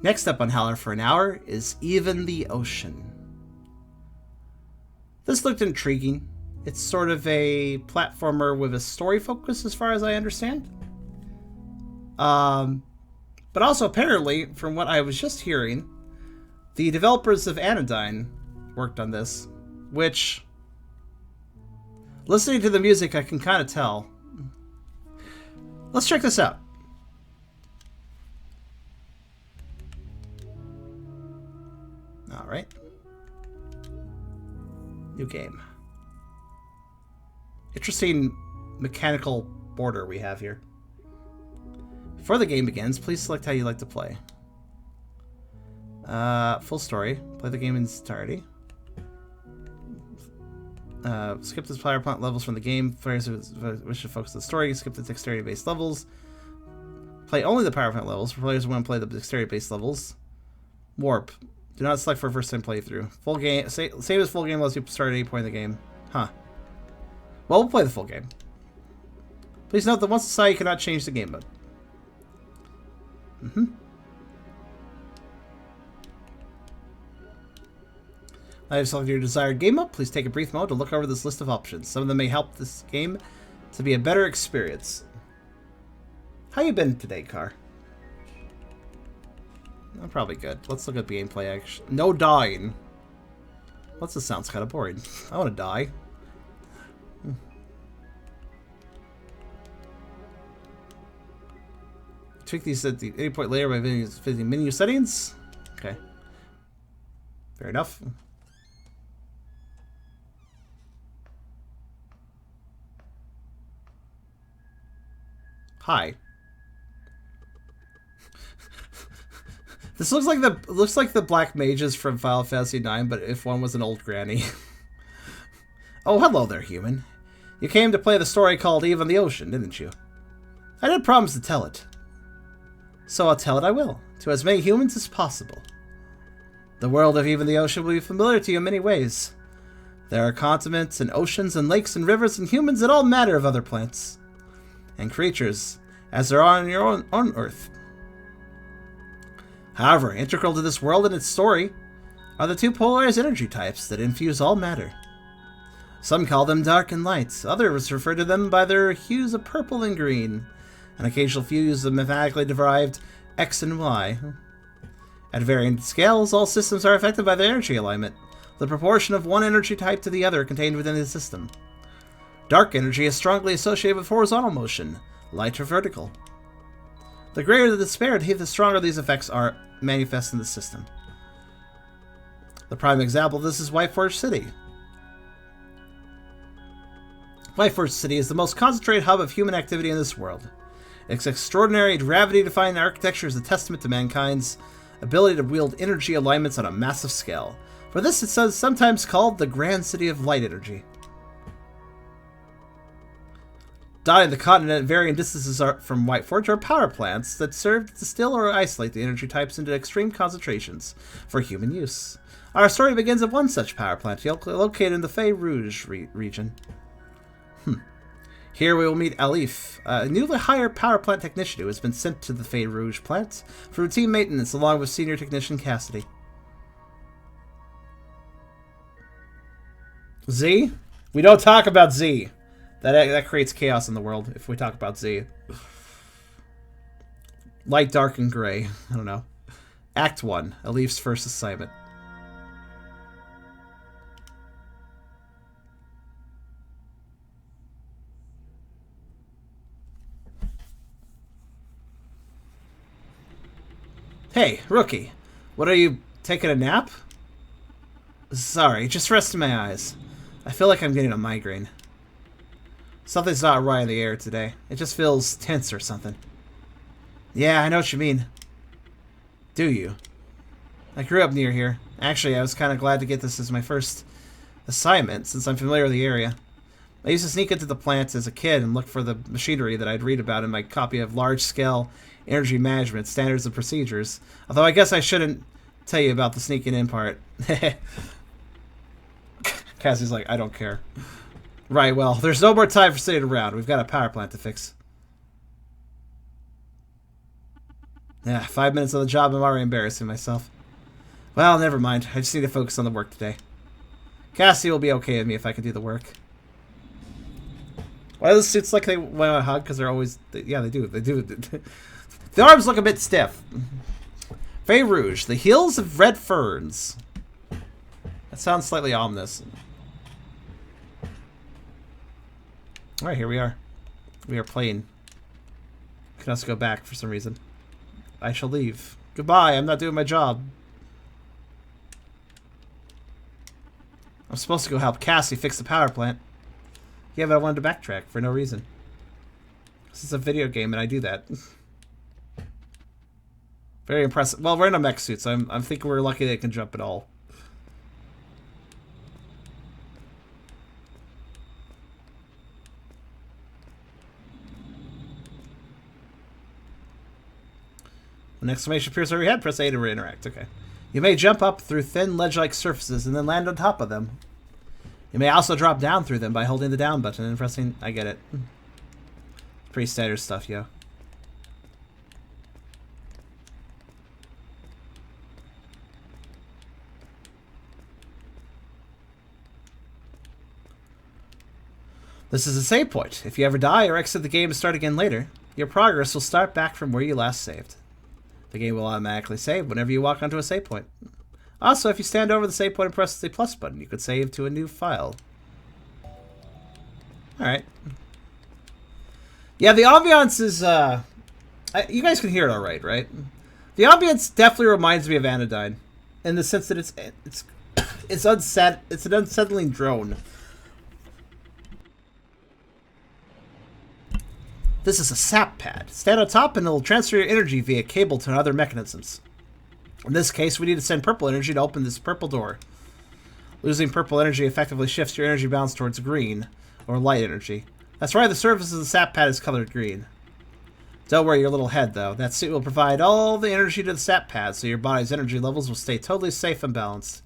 Next up on Howler for an hour is Even the Ocean. This looked intriguing. It's sort of a platformer with a story focus as far as I understand. But also apparently, from what I was just hearing, the developers of Anodyne worked on this, which, listening to the music, I can kind of tell. Let's check this out. Alright. New game. Interesting mechanical border we have here. Before the game begins, please select how you like to play. Full story. Play the game in its entirety. Skip the power plant levels from the game. Players who wish to focus on the story, skip the dexterity-based levels. Play only the power plant levels. For players who want to play the dexterity-based levels. Warp. Do not select for a first-time playthrough. Full game. Save as full game unless you start at any point in the game. Huh. Well, we'll play the full game. Please note that once decided, you cannot change the game mode. Now you've selected your desired game mode. Please take a brief moment to look over this list of options. Some of them may help this game to be a better experience. How you been today, Car? I'm probably good. Let's look at gameplay action. No dying. What's this? Sounds kind of boring. I want to die. Tweak these at any point later by visiting menu settings. Okay. Fair enough. Hi. This looks like the black mages from Final Fantasy IX, but if one was an old granny. Oh, hello there, human. You came to play the story called Even the Ocean, didn't you? I did promise to tell it. So I'll tell it I will, to as many humans as possible. The world of Even the Ocean will be familiar to you in many ways. There are continents and oceans and lakes and rivers and humans and all manner of other plants and creatures, as there are on your own Earth. However, integral to this world and its story are the two polarized energy types that infuse all matter. Some call them dark and light, others refer to them by their hues of purple and green. An occasional few use the mathematically derived X and Y. At varying scales, all systems are affected by their energy alignment, the proportion of one energy type to the other contained within the system. Dark energy is strongly associated with horizontal motion, light or vertical. The greater the disparity, the stronger these effects are manifest in the system. The prime example of this is Whiteforge City. Whiteforge City is the most concentrated hub of human activity in this world. Its extraordinary gravity-defying architecture is a testament to mankind's ability to wield energy alignments on a massive scale. For this, it is sometimes called the Grand City of Light Energy. Dotting the continent at varying distances from Whiteforge are power plants that serve to distill or isolate the energy types into extreme concentrations for human use. Our story begins at one such power plant located in the Fey Rouge region. Here we will meet Alif, a newly hired power plant technician who has been sent to the Fey Rouge plant for routine maintenance along with senior technician Cassidy. Z? We don't talk about Z. That creates chaos in the world if we talk about Z. Light, dark, and gray. I don't know. Act 1. Alif's first assignment. Hey, rookie. What are you, taking a nap? Sorry, just resting my eyes. I feel like I'm getting a migraine. Something's not right in the air today. It just feels tense or something. Yeah, I know what you mean. Do you? I grew up near here. Actually, I was kind of glad to get this as my first assignment, since I'm familiar with the area. I used to sneak into the plant as a kid and look for the machinery that I'd read about in my copy of Large-Scale Energy Management Standards and Procedures. Although I guess I shouldn't tell you about the sneaking in part. Cassie's like, I don't care. Right, well, there's no more time for sitting around. We've got a power plant to fix. Yeah, 5 minutes on the job, I'm already embarrassing myself. Well, never mind. I just need to focus on the work today. Cassie will be okay with me if I can do the work. Why do the suits like they want to hug? Because they're always... Yeah, they do. They do. The arms look a bit stiff. Fey Rouge. The Hills of Red Ferns. That sounds slightly ominous. Alright, here we are. We are playing. I can also go back for some reason. I shall leave. Goodbye, I'm not doing my job. I'm supposed to go help Cassie fix the power plant. Yeah, but I wanted to backtrack for no reason. This is a video game and I do that. Very impressive. Well, we're in a mech suit, so I'm thinking we're lucky they can jump at all. When exclamation appears over your head, press A to interact. Okay. You may jump up through thin ledge-like surfaces and then land on top of them. You may also drop down through them by holding the down button and pressing... I get it. Pretty standard stuff, yo. This is a save point. If you ever die or exit the game and start again later, your progress will start back from where you last saved. The game will automatically save whenever you walk onto a save point. Also, if you stand over the save point and press the plus button, you could save to a new file. Alright. Yeah, the ambiance is, you guys can hear it alright, right? The ambiance definitely reminds me of Anodyne. In the sense that it's an unsettling drone. This is a sap pad. Stand on top and it'll transfer your energy via cable to other mechanisms. In this case, we need to send purple energy to open this purple door. Losing purple energy effectively shifts your energy balance towards green, or light energy. That's why the surface of the sap pad is colored green. Don't worry your little head, though. That suit will provide all the energy to the sap pad, so your body's energy levels will stay totally safe and balanced.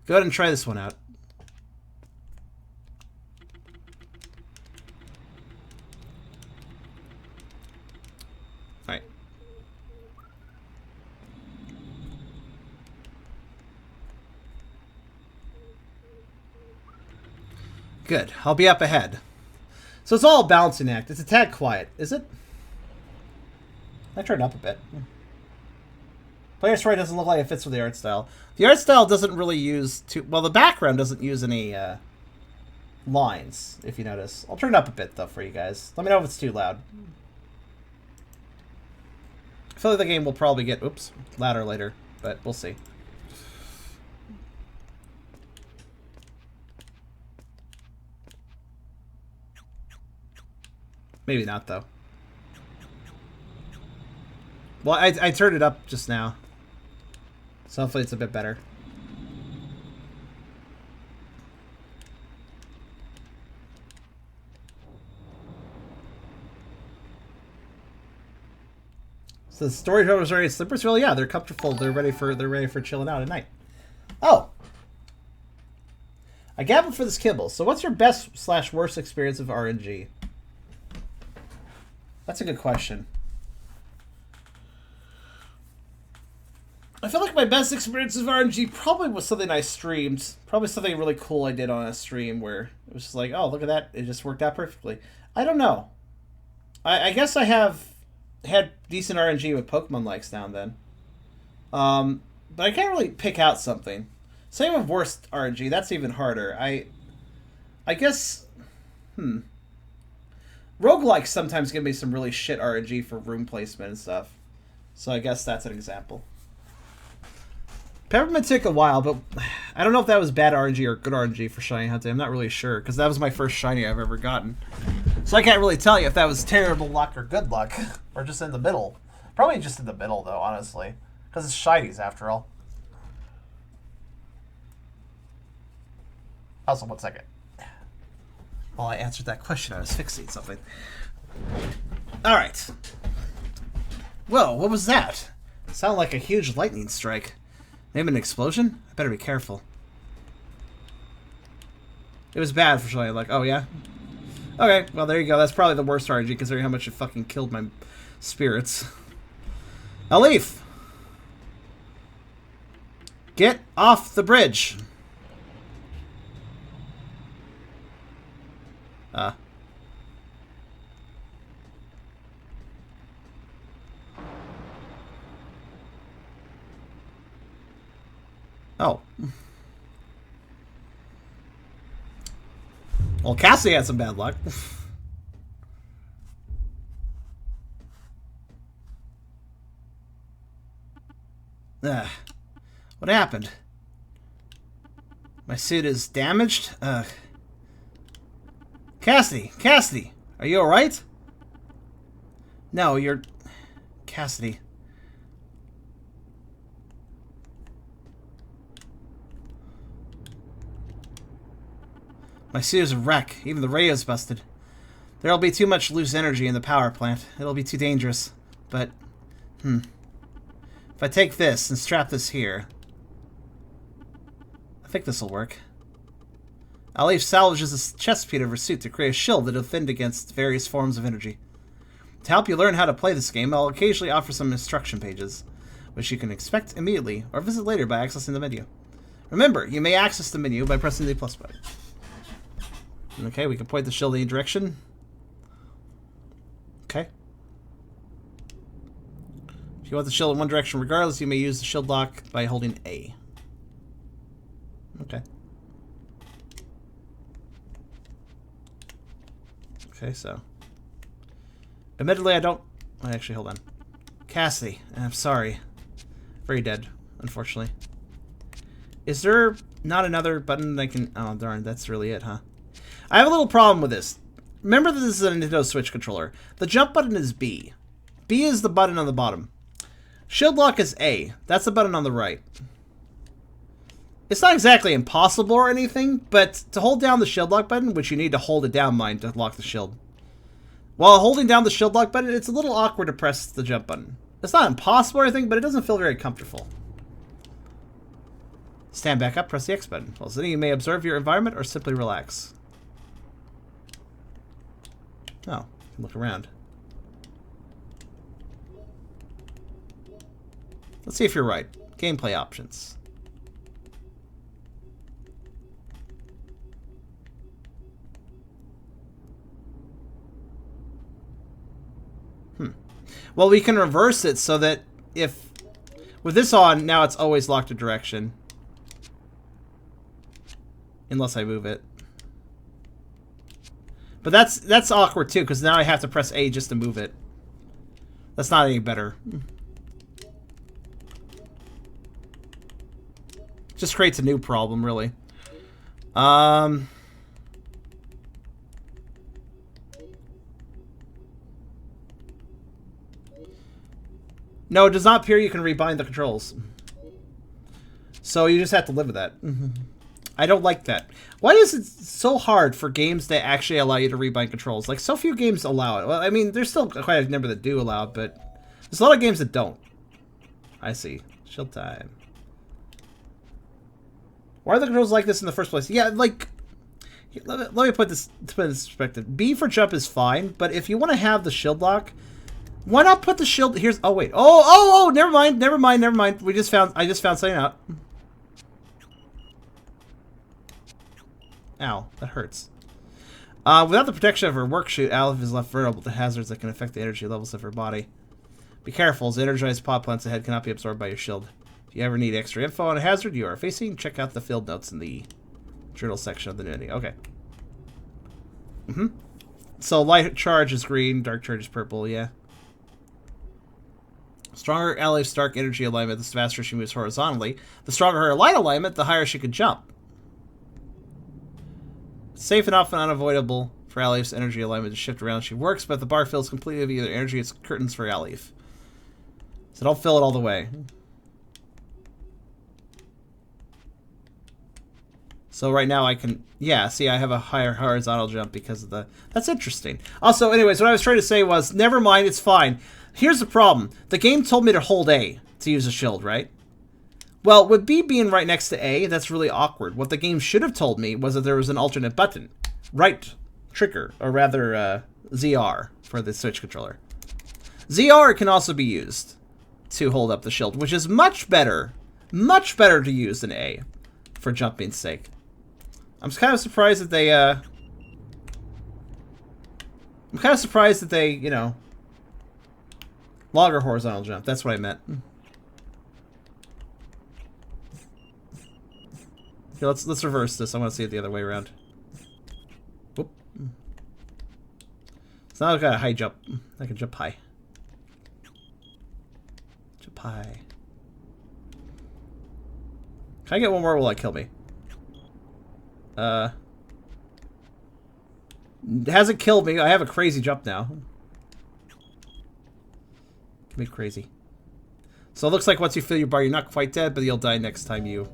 Go ahead and try this one out. Alright. Good. I'll be up ahead. So it's all a balancing act. It's a tad quiet, is it? I turned up a bit. Player story doesn't look like it fits with the art style. The art style doesn't really use too... Well, the background doesn't use any lines, if you notice. I'll turn it up a bit, though, for you guys. Let me know if it's too loud. I feel like the game will probably get, oops, louder later, but we'll see. Maybe not, though. Well, I turned it up just now. So hopefully it's a bit better. So the storytellers are slippers? Well, yeah, they're comfortable. They're ready for chilling out at night. Oh. I gambled for this kibble. So what's your best/worst experience of RNG? That's a good question. I feel like my best experience of RNG probably was something I streamed. Probably something really cool I did on a stream where it was just like, oh, look at that. It just worked out perfectly. I don't know. I guess I have had decent RNG with Pokemon likes now and then. But I can't really pick out something. Same with worst RNG. That's even harder. I guess... Roguelikes sometimes give me some really shit RNG for room placement and stuff. So I guess that's an example. Peppermint took a while, but I don't know if that was bad RNG or good RNG for shiny hunting. I'm not really sure, because that was my first shiny I've ever gotten. So I can't really tell you if that was terrible luck or good luck, or just in the middle. Probably just in the middle, though, honestly. Because it's shinies, after all. Also, 1 second. While I answered that question, I was fixing something. Alright. Whoa, what was that? It sounded like a huge lightning strike. Maybe an explosion? I better be careful. It was bad for sure. Like, oh yeah? Okay, well there you go. That's probably the worst RNG considering how much it fucking killed my spirits. Alif! Get off the bridge! Oh. Well, Cassie had some bad luck. What happened? My suit is damaged? Cassidy, are you alright? No, you're... Cassidy. My suit is a wreck. Even the radio's busted. There'll be too much loose energy in the power plant. It'll be too dangerous. But, if I take this and strap this here, I think this'll work. Alif salvages the chest plate of her suit to create a shield that will defend against various forms of energy. To help you learn how to play this game, I'll occasionally offer some instruction pages, which you can expect immediately or visit later by accessing the menu. Remember, you may access the menu by pressing the plus button. Okay, we can point the shield in any direction. Okay. If you want the shield in one direction regardless, you may use the shield lock by holding A. Okay. Okay, so. Admittedly, I don't... Actually, hold on. Cassidy, I'm sorry. Very dead, unfortunately. Is there not another button that I can... Oh, darn, that's really it, huh? I have a little problem with this. Remember that this is a Nintendo Switch controller. The jump button is B. B is the button on the bottom. Shield lock is A. That's the button on the right. It's not exactly impossible or anything, but to hold down the shield lock button, which you need to hold it down, mind, to lock the shield. While holding down the shield lock button, it's a little awkward to press the jump button. It's not impossible or anything, but it doesn't feel very comfortable. Stand back up, press the X button. While sitting, you may observe your environment or simply relax. Oh, you can look around. Let's see if you're right. Gameplay options. Well, we can reverse it so that if... With this on, now it's always locked to direction. Unless I move it. But that's awkward too, because now I have to press A just to move it. That's not any better. Just creates a new problem, really. No, it does not appear you can rebind the controls. So you just have to live with that. I don't like that. Why is it so hard for games that actually allow you to rebind controls? Like, so few games allow it. Well, I mean, there's still quite a number that do allow it, but there's a lot of games that don't. I see. Shield time. Why are the controls like this in the first place? Yeah, like... Let me put this in perspective. B for jump is fine, but if you want to have the shield lock... Why not put the shield... Here's... Oh, wait. Oh, never mind. I just found something out. Ow, that hurts. Without the protection of her work chute, Alif is left vulnerable to hazards that can affect the energy levels of her body. Be careful, as energized pod plants ahead cannot be absorbed by your shield. If you ever need extra info on a hazard you are facing, check out the field notes in the journal section of the menu. Okay. So light charge is green, dark charge is purple, yeah. Stronger Alif's dark energy alignment, the faster she moves horizontally. The stronger her light alignment, the higher she can jump. Safe enough and unavoidable for Alif's energy alignment to shift around as she works, but if the bar fills completely with either energy, it's curtains for Alif. So don't fill it all the way. So right now I can... Yeah, see, I have a higher horizontal jump because of the... That's interesting. Also, anyways, what I was trying to say was, never mind, it's fine. Here's the problem. The game told me to hold A to use a shield, right? Well, with B being right next to A, that's really awkward. What the game should have told me was that there was an alternate button. Right trigger, or rather ZR for the Switch controller. ZR can also be used. to hold up the shield, which is much better to use than A for jumping's sake. I'm kind of surprised that they, you know, longer horizontal jump. That's what I meant. Okay, let's reverse this. I want to see it the other way around. Whoop. So now I've got a high jump. I can jump high. Jump high. Can I get one more? Will that kill me? It hasn't killed me. I have a crazy jump now. Give me crazy. So it looks like once you fill your bar, you're not quite dead, but you'll die next time you...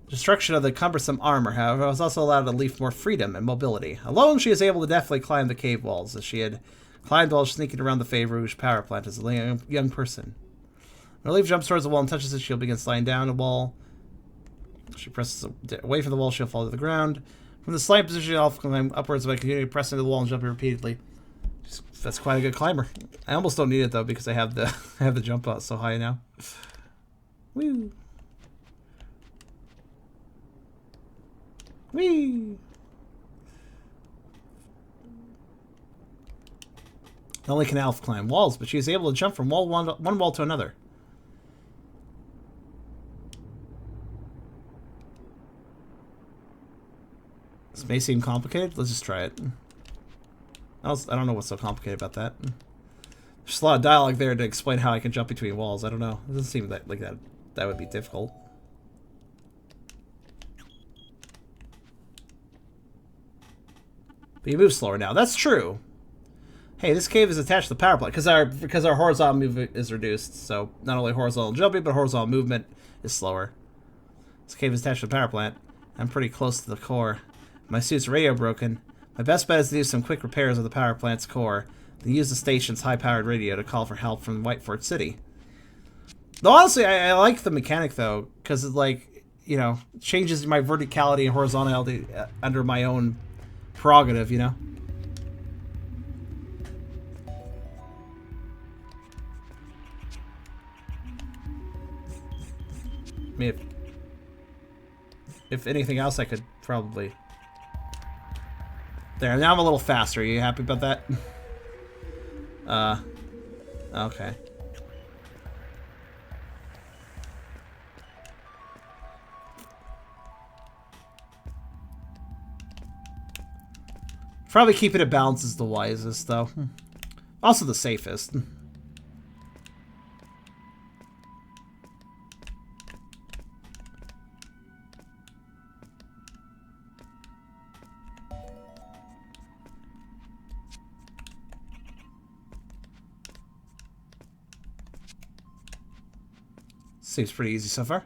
Destruction of the cumbersome armor, however, was also allowed to leave more freedom and mobility. Alone, she is able to definitely climb the cave walls, as she had climbed while sneaking around the Fey Rouge power plant as a young person. When Relief jumps towards the wall and touches it, she'll begin sliding down the wall. She presses away from the wall, she'll fall to the ground. From the slight position, I'll climb upwards by continuing pressing the wall and jumping repeatedly. That's quite a good climber. I almost don't need it though because I have the I have the jump out so high now. Woo! Whee! Not only can Alf climb walls, but she is able to jump from one wall to another. This may seem complicated. Let's just try it. I don't know what's so complicated about that. There's a lot of dialogue there to explain how I can jump between walls. I don't know. It doesn't seem like that would be difficult. But you move slower now. That's true. Hey, this cave is attached to the power plant because our horizontal movement is reduced. So not only horizontal jumping, but horizontal movement is slower. This cave is attached to the power plant. I'm pretty close to the core. My suit's radio broken. My best bet is to do some quick repairs of the power plant's core, then use the station's high-powered radio to call for help from Whitefort City. Though honestly, I like the mechanic though, because it like, you know, changes my verticality and horizontality under my own prerogative, you know? I mean, if anything else, I could probably... There, now I'm a little faster. Are you happy about that? Okay. Probably keeping it balanced is the wisest, though. Also the safest. Seems pretty easy so far.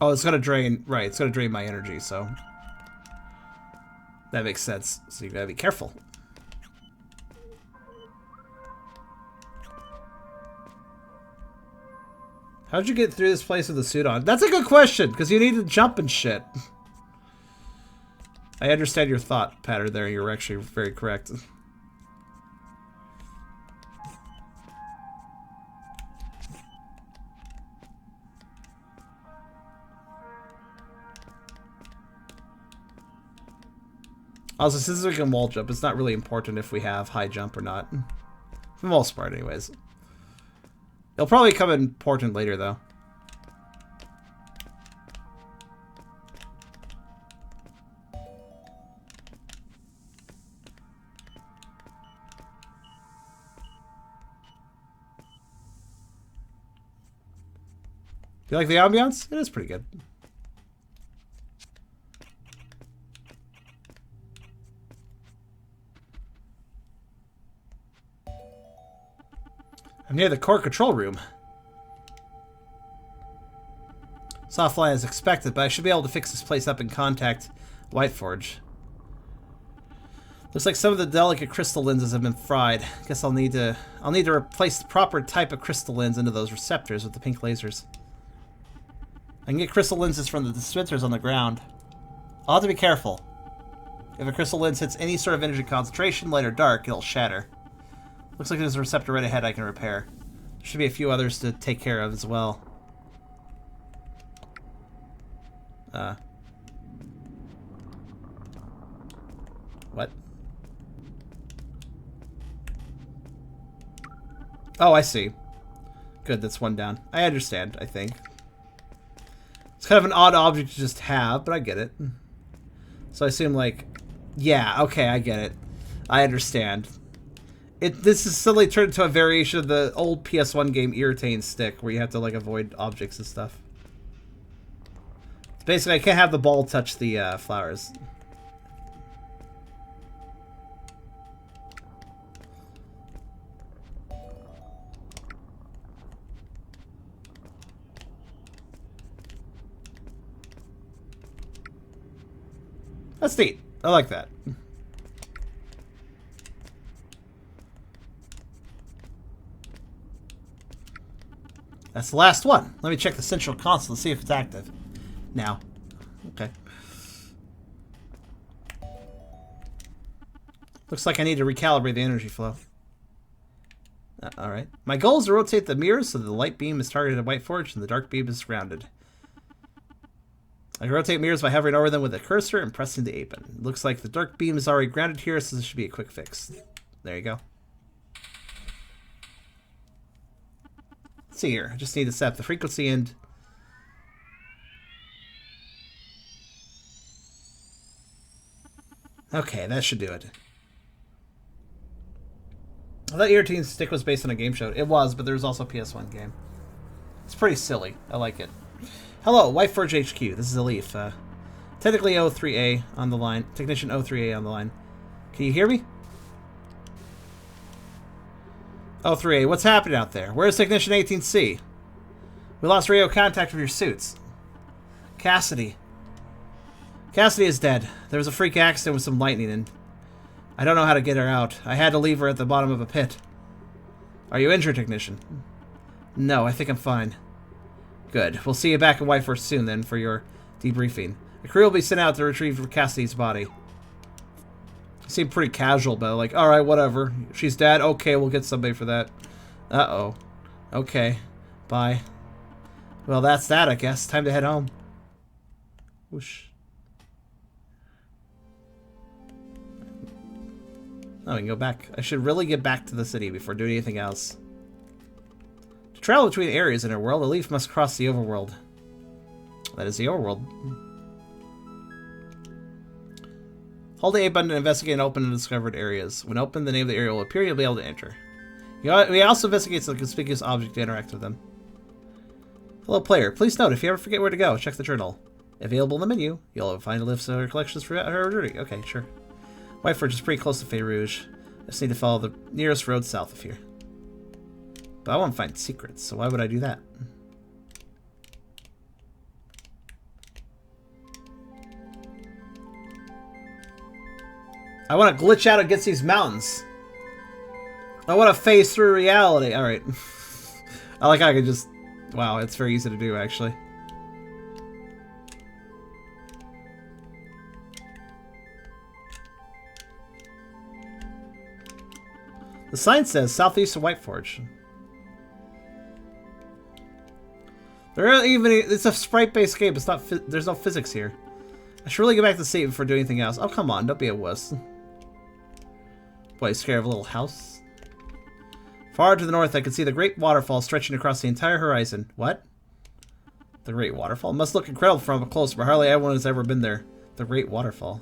Oh, it's gonna drain, right, it's gonna drain my energy, so... That makes sense, so you gotta be careful. How'd you get through this place with the suit on? That's a good question, because you need to jump and shit. I understand your thought pattern there, you're actually very correct. Also, since we can wall jump, it's not really important if we have high jump or not. For the most part, anyways. It'll probably come important later, though. You like the ambiance? It is pretty good. I'm near the core control room. It's offline as expected, but I should be able to fix this place up and contact Whiteforge. Looks like some of the delicate crystal lenses have been fried. Guess I'll need to replace the proper type of crystal lens into those receptors with the pink lasers. I can get crystal lenses from the dispensers on the ground. I'll have to be careful. If a crystal lens hits any sort of energy concentration, light or dark, it'll shatter. Looks like there's a receptor right ahead I can repair. There should be a few others to take care of as well. What? Oh, I see. Good, that's one down. I understand, I think. It's kind of an odd object to just have, but I get it. So I assume, like... Yeah, okay, I get it. I understand. This is suddenly turned into a variation of the old PS1 game Irritate Stick, where you have to, like, avoid objects and stuff. Basically, I can't have the ball touch the flowers. That's neat. I like that. That's the last one. Let me check the central console to see if it's active. Now. Okay. Looks like I need to recalibrate the energy flow. Alright. My goal is to rotate the mirror so the light beam is targeted at Whiteforge and the dark beam is grounded. I can rotate mirrors by hovering over them with a cursor and pressing the A button. It looks like the dark beam is already grounded here, so this should be a quick fix. There you go. Let's see here. I just need to set up the frequency and... Okay, that should do it. I thought Irritating Stick was based on a game show. It was, but there was also a PS1 game. It's pretty silly. I like it. Hello, Whiteforge HQ. This is Elif. Technically O3A on the line. Technician O3A on the line. Can you hear me? O3A, what's happening out there? Where's Technician 18C? We lost radio contact with your suits. Cassidy. Cassidy is dead. There was a freak accident with some lightning and I don't know how to get her out. I had to leave her at the bottom of a pit. Are you injured, Technician? No, I think I'm fine. Good. We'll see you back in Whiteforge soon, then, for your debriefing. The crew will be sent out to retrieve Cassidy's body. You seem pretty casual, but like, alright, whatever. She's dead? Okay, we'll get somebody for that. Uh-oh. Okay. Bye. Well, that's that, I guess. Time to head home. Whoosh. Oh, we can go back. I should really get back to the city before doing anything else. To travel between areas in our world, a leaf must cross the overworld. That is the overworld. Hold the A button to investigate and open undiscovered areas. When opened, the name of the area will appear, you'll be able to enter. We also investigate the conspicuous object to interact with them. Hello, player. Please note, if you ever forget where to go, check the journal. Available in the menu, you'll find a list of her collections for her journey. Okay, sure. Whiteforge is pretty close to Fey Rouge. I just need to follow the nearest road south of here. But I want to find secrets, so why would I do that? I want to glitch out against these mountains. I want to phase through reality. Alright. I like how I can just... Wow, it's very easy to do, actually. The sign says southeast of Whiteforge. It's a sprite-based game. It's not. There's no physics here. I should really get back to save before doing anything else. Oh, come on, don't be a wuss. Boy, scared of a little house. Far to the north, I can see the Great Waterfall stretching across the entire horizon. What? The Great Waterfall? It must look incredible from up close, but hardly anyone has ever been there. The Great Waterfall.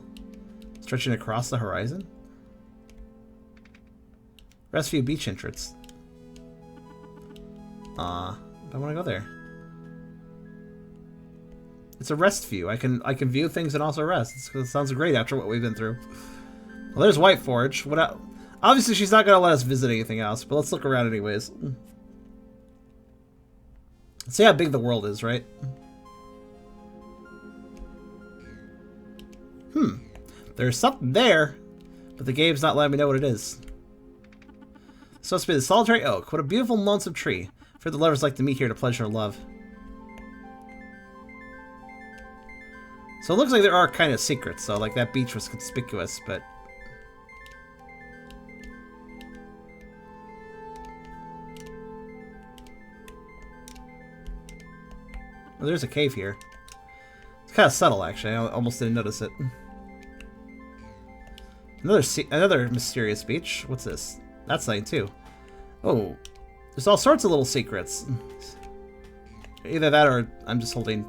Stretching across the horizon? Restview Beach entrance. I want to go there. It's a rest view. I can view things and also rest. It sounds great after what we've been through. Well, there's Whiteforge. Obviously, she's not going to let us visit anything else, but let's look around anyways. Let's see how big the world is, right? There's something there, but the game's not letting me know what it is. It's supposed to be the solitary oak. What a beautiful, lonesome tree. For the lovers like to meet here to pledge their love. So it looks like there are kind of secrets. So like that beach was conspicuous, but well, there's a cave here. It's kind of subtle, actually. I almost didn't notice it. Another mysterious beach. What's this? That's something too. Oh, there's all sorts of little secrets. Either that or I'm just holding...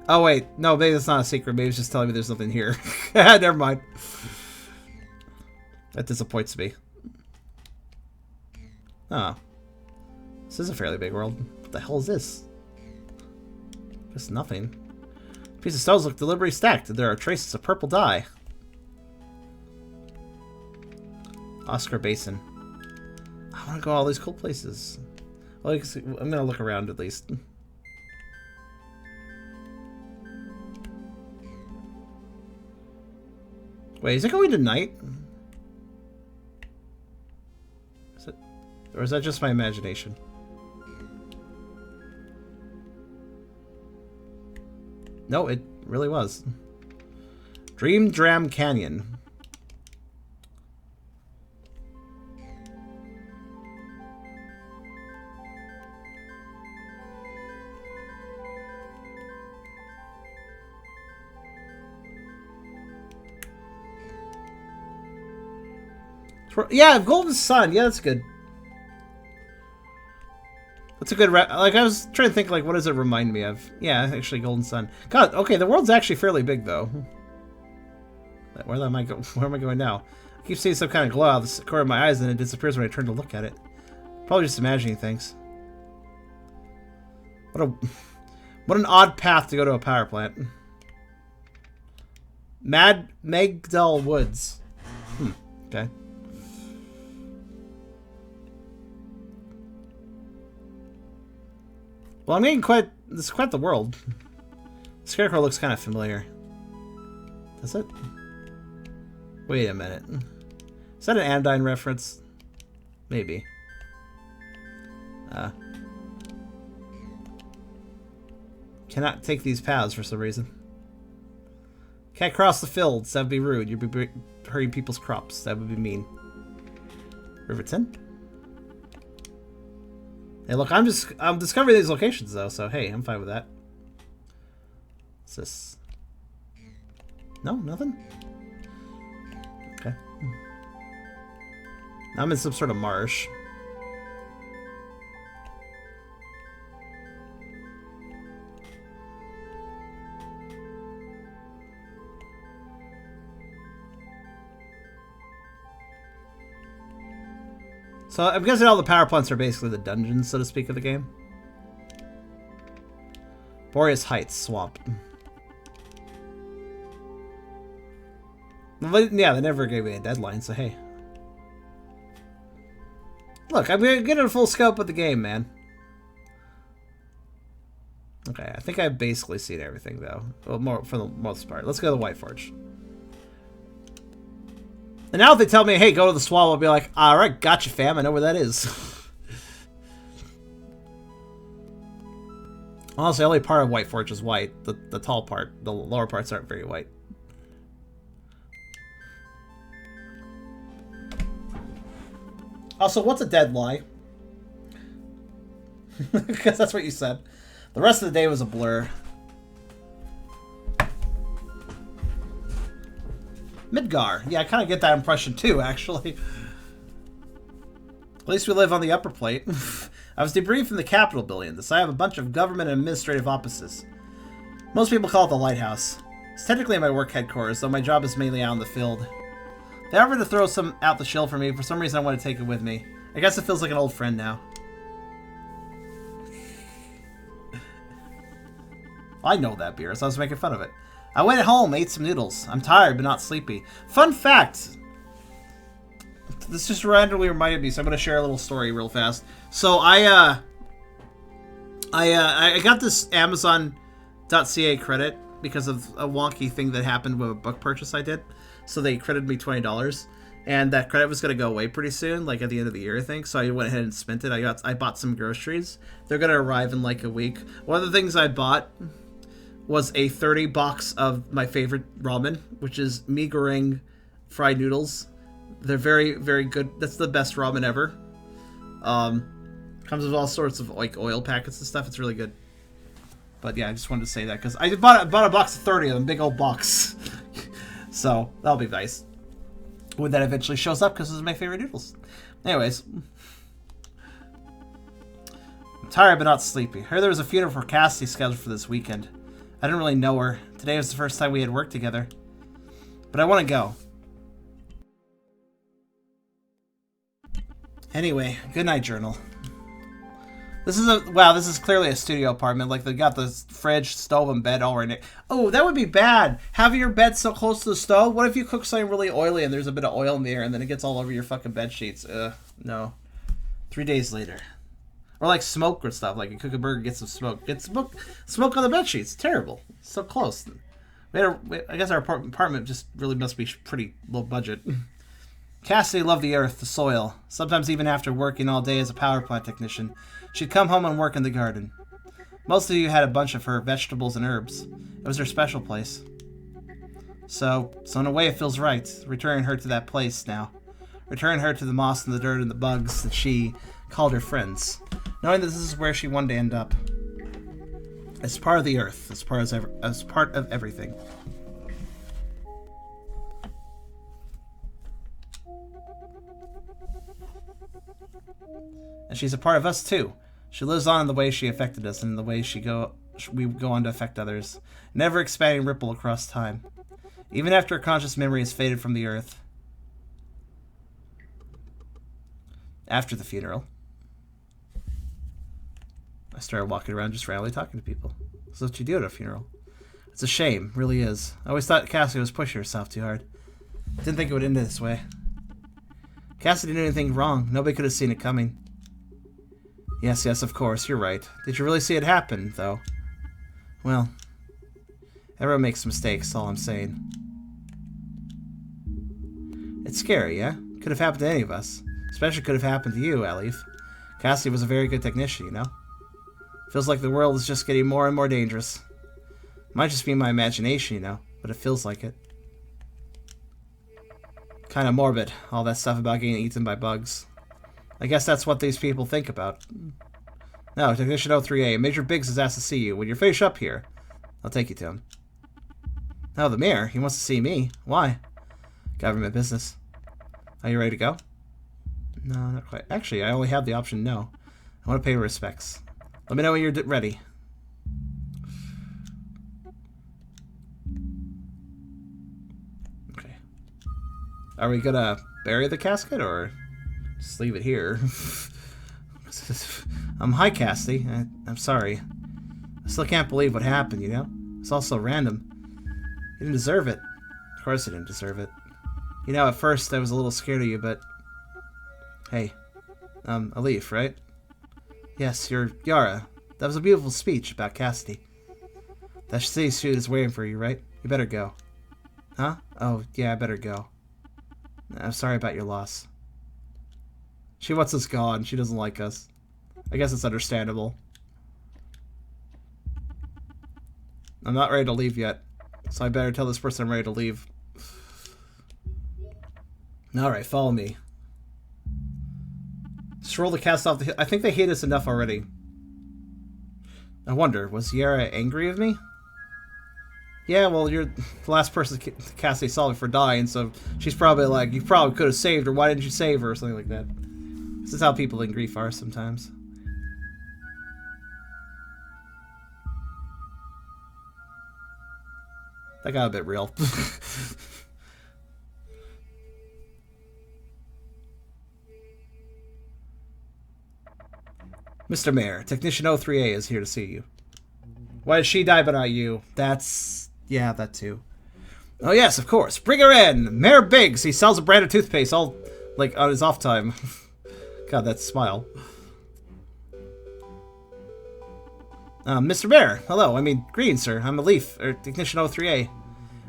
Oh wait, no, maybe it's not a secret. Maybe it's just telling me there's nothing here. Never mind. That disappoints me. Oh. This is a fairly big world. What the hell is this? Just nothing. Pieces of stones look deliberately stacked. There are traces of purple dye. Oscar Basin. I want to go all these cool places. Well, I'm going to look around at least. Wait, is it going to night? Is it? Or is that just my imagination? No, it really was. Dream Dram Canyon. Yeah, Golden Sun. Yeah, that's good. That's a good... Like, I was trying to think, like, what does it remind me of? Yeah, actually, Golden Sun. God, okay, the world's actually fairly big, though. Where am I going now? I keep seeing some kind of glow out of the corner of my eyes, and it disappears when I turn to look at it. Probably just imagining things. What an odd path to go to a power plant. Magdal Woods. Okay. Well, I'm getting this is quite the world. The scarecrow looks kind of familiar. Does it? Wait a minute. Is that an Anodyne reference? Maybe. Cannot take these paths for some reason. Can't cross the fields. That would be rude. You'd be hurting people's crops. That would be mean. Riverton? Hey, look, I'm discovering these locations, though, so hey, I'm fine with that. What's this? No, nothing? Okay. I'm in some sort of marsh. So I'm guessing all the power plants are basically the dungeons, so to speak, of the game. Boreas Heights Swamp. Yeah, they never gave me a deadline, so hey. Look, I'm getting a full scope of the game, man. Okay, I think I've basically seen everything, though. Well, more for the most part. Let's go to the White Forge. And now if they tell me, hey, go to the swamp, I'll be like, alright, gotcha, fam. I know where that is. Honestly, only part of White Forge is white. The tall part, the lower parts aren't very white. Also, what's a dead lie? Because that's what you said. The rest of the day was a blur. Midgar. Yeah, I kind of get that impression too, actually. At least we live on the upper plate. I was debriefed from the Capitol building. The site of a bunch of government and administrative offices. Most people call it the Lighthouse. It's technically my work headquarters, though my job is mainly out in the field. They offered to throw some out the shield for me. For some reason, I want to take it with me. I guess it feels like an old friend now. I know that beer, so I was making fun of it. I went home, ate some noodles. I'm tired, but not sleepy. Fun fact! This just randomly reminded me, so I'm going to share a little story real fast. So I got this Amazon.ca credit because of a wonky thing that happened with a book purchase I did. So they credited me $20, and that credit was going to go away pretty soon, like at the end of the year, I think. So I went ahead and spent it. I bought some groceries. They're going to arrive in like a week. One of the things I bought was a 30 box of my favorite ramen, which is mee goreng fried noodles. They're very, very good. That's the best ramen ever. Comes with all sorts of like oil packets and stuff. It's really good. But yeah, I just wanted to say that because I bought a box of 30 of them, big old box. So that'll be nice when that eventually shows up because those are my favorite noodles. Anyways, I'm tired but not sleepy. I heard there was a funeral for Cassie scheduled for this weekend. I didn't really know her. Today was the first time we had worked together. But I want to go. Anyway, good night, journal. This is clearly a studio apartment. Like, they got the fridge, stove, and bed all right there. Oh, that would be bad. Having your bed so close to the stove. What if you cook something really oily and there's a bit of oil in the air and then it gets all over your fucking bed sheets? No. 3 days later. Or like smoke or stuff. Like you cook a burger, get some smoke. Get smoke on the bed sheets. Terrible. So close. I guess our apartment just really must be pretty low budget. Cassidy loved the earth, the soil. Sometimes even after working all day as a power plant technician, she'd come home and work in the garden. Most of you had a bunch of her vegetables and herbs. It was her special place. So in a way it feels right, returning her to that place now. Returning her to the moss and the dirt and the bugs that she called her friends. Knowing that this is where she one day end up. As part of the earth, as part of everything. And she's a part of us too. She lives on in the way she affected us and in the way we go on to affect others. Never expanding ripple across time. Even after her conscious memory has faded from the earth. After the funeral, I started walking around just randomly talking to people. That's what you do at a funeral. It's a shame, really is. I always thought Cassie was pushing herself too hard. Didn't think it would end this way. Cassie didn't do anything wrong. Nobody could have seen it coming. Yes, of course, you're right. Did you really see it happen, though? Well, everyone makes mistakes, all I'm saying. It's scary, yeah? Could have happened to any of us. Especially could have happened to you, Alif. Cassie was a very good technician, you know? Feels like the world is just getting more and more dangerous. Might just be my imagination, you know, but it feels like it. Kind of morbid, all that stuff about getting eaten by bugs. I guess that's what these people think about. No, Technician 03A, Major Biggs has asked to see you. When you're finished up here, I'll take you to him. Oh, the mayor? He wants to see me. Why? Government business. Are you ready to go? No, not quite. Actually, I only have the option no. I want to pay respects. Let me know when you're ready. Okay. Are we gonna bury the casket or just leave it here? Hi, Cassidy. I'm sorry. I still can't believe what happened, you know? It's all so random. You didn't deserve it. Of course I didn't deserve it. You know, at first I was a little scared of you, but... Hey. Alif, right? Yes, you're Yara. That was a beautiful speech about Cassidy. That city suit is waiting for you, right? You better go. Huh? Oh, yeah, I better go. I'm sorry about your loss. She wants us gone. She doesn't like us. I guess it's understandable. I'm not ready to leave yet, so I better tell this person I'm ready to leave. Alright, follow me. Just roll the cast off the hill. I think they hate us enough already. I wonder, was Yara angry of me? Yeah, well, you're the last person Cassidy saw for dying, so she's probably like, you probably could have saved her, why didn't you save her, or something like that. This is how people in grief are sometimes. That got a bit real. Mr. Mayor, Technician 03A is here to see you. Why did she die but not you? That's... yeah, that too. Oh yes, of course. Bring her in! Mayor Biggs! He sells a brand of toothpaste all, like, on his off time. God, that smile. Mr. Bear, hello, I mean, green, sir. I'm Elif, or Technician 03A.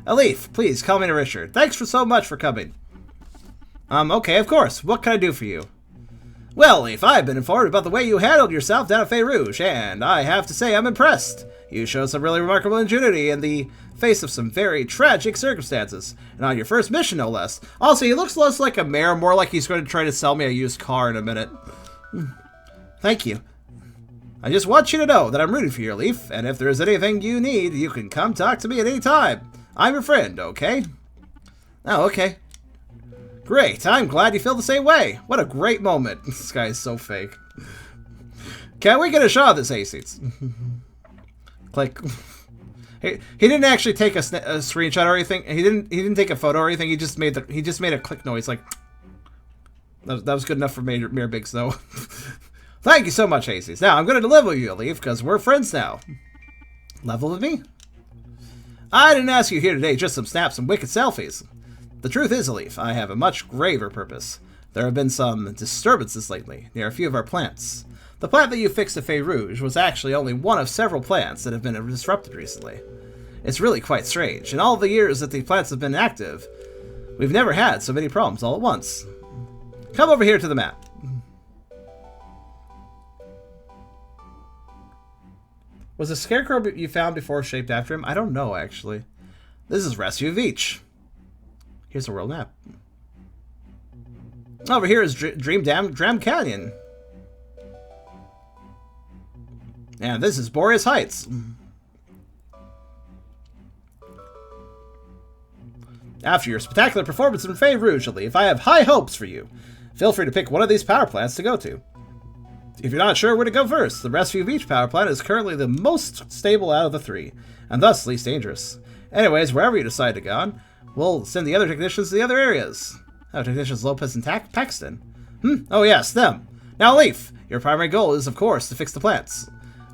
Elif, please, call me Richard. Thanks for so much for coming. Okay, of course. What can I do for you? Well, Elif, I've been informed about the way you handled yourself down at Fey Rouge, and I have to say I'm impressed. You showed some really remarkable ingenuity in the face of some very tragic circumstances, and on your first mission, no less. Also, he looks less like a mayor, more like he's going to try to sell me a used car in a minute. Thank you. I just want you to know that I'm rooting for you, Elif, and if there's anything you need, you can come talk to me at any time. I'm your friend, okay? Oh, okay. Great, I'm glad you feel the same way. What a great moment. This guy is so fake. Can we get a shot of this, Hastings? Click. He didn't actually take a screenshot or anything. He didn't take a photo or anything. He just made a click noise. Like that was good enough for Mirabix though. Thank you so much, Hastings. Now I'm going to level you, Elif, because we're friends now. Level with me? I didn't ask you here today just some snaps and wicked selfies. The truth is, Elif, I have a much graver purpose. There have been some disturbances lately near a few of our plants. The plant that you fixed at Fey Rouge was actually only one of several plants that have been disrupted recently. It's really quite strange. In all the years that the plants have been active, we've never had so many problems all at once. Come over here to the map. Was the scarecrow you found before shaped after him? I don't know, actually. This is Rescue Beach. Here's a world map. Over here is Dream Canyon. And this is Boreas Heights. After your spectacular performance in Fey Rouge, Elif, I have high hopes for you. Feel free to pick one of these power plants to go to. If you're not sure where to go first, the Rescue Beach power plant is currently the most stable out of the three, and thus least dangerous. Anyways, wherever you decide to go on, we'll send the other technicians to the other areas. Oh, technicians Lopez and Paxton. Oh yes, them. Now, Elif, your primary goal is, of course, to fix the plants.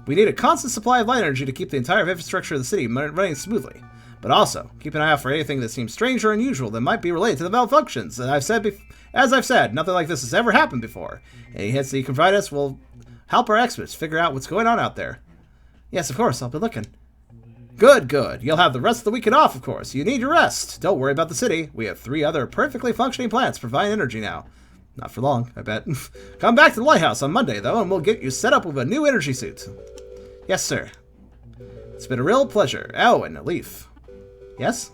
We need a constant supply of light energy to keep the entire infrastructure of the city running smoothly. But also, keep an eye out for anything that seems strange or unusual that might be related to the malfunctions. And as I've said, nothing like this has ever happened before. Any hints that you can provide us will help our experts figure out what's going on out there. Yes, of course, I'll be looking. Good, good. You'll have the rest of the weekend off, of course. You need your rest. Don't worry about the city. We have 3 other perfectly functioning plants providing energy now. Not for long, I bet. Come back to the lighthouse on Monday, though, and we'll get you set up with a new energy suit. Yes, sir. It's been a real pleasure. Oh, and Elif. Yes?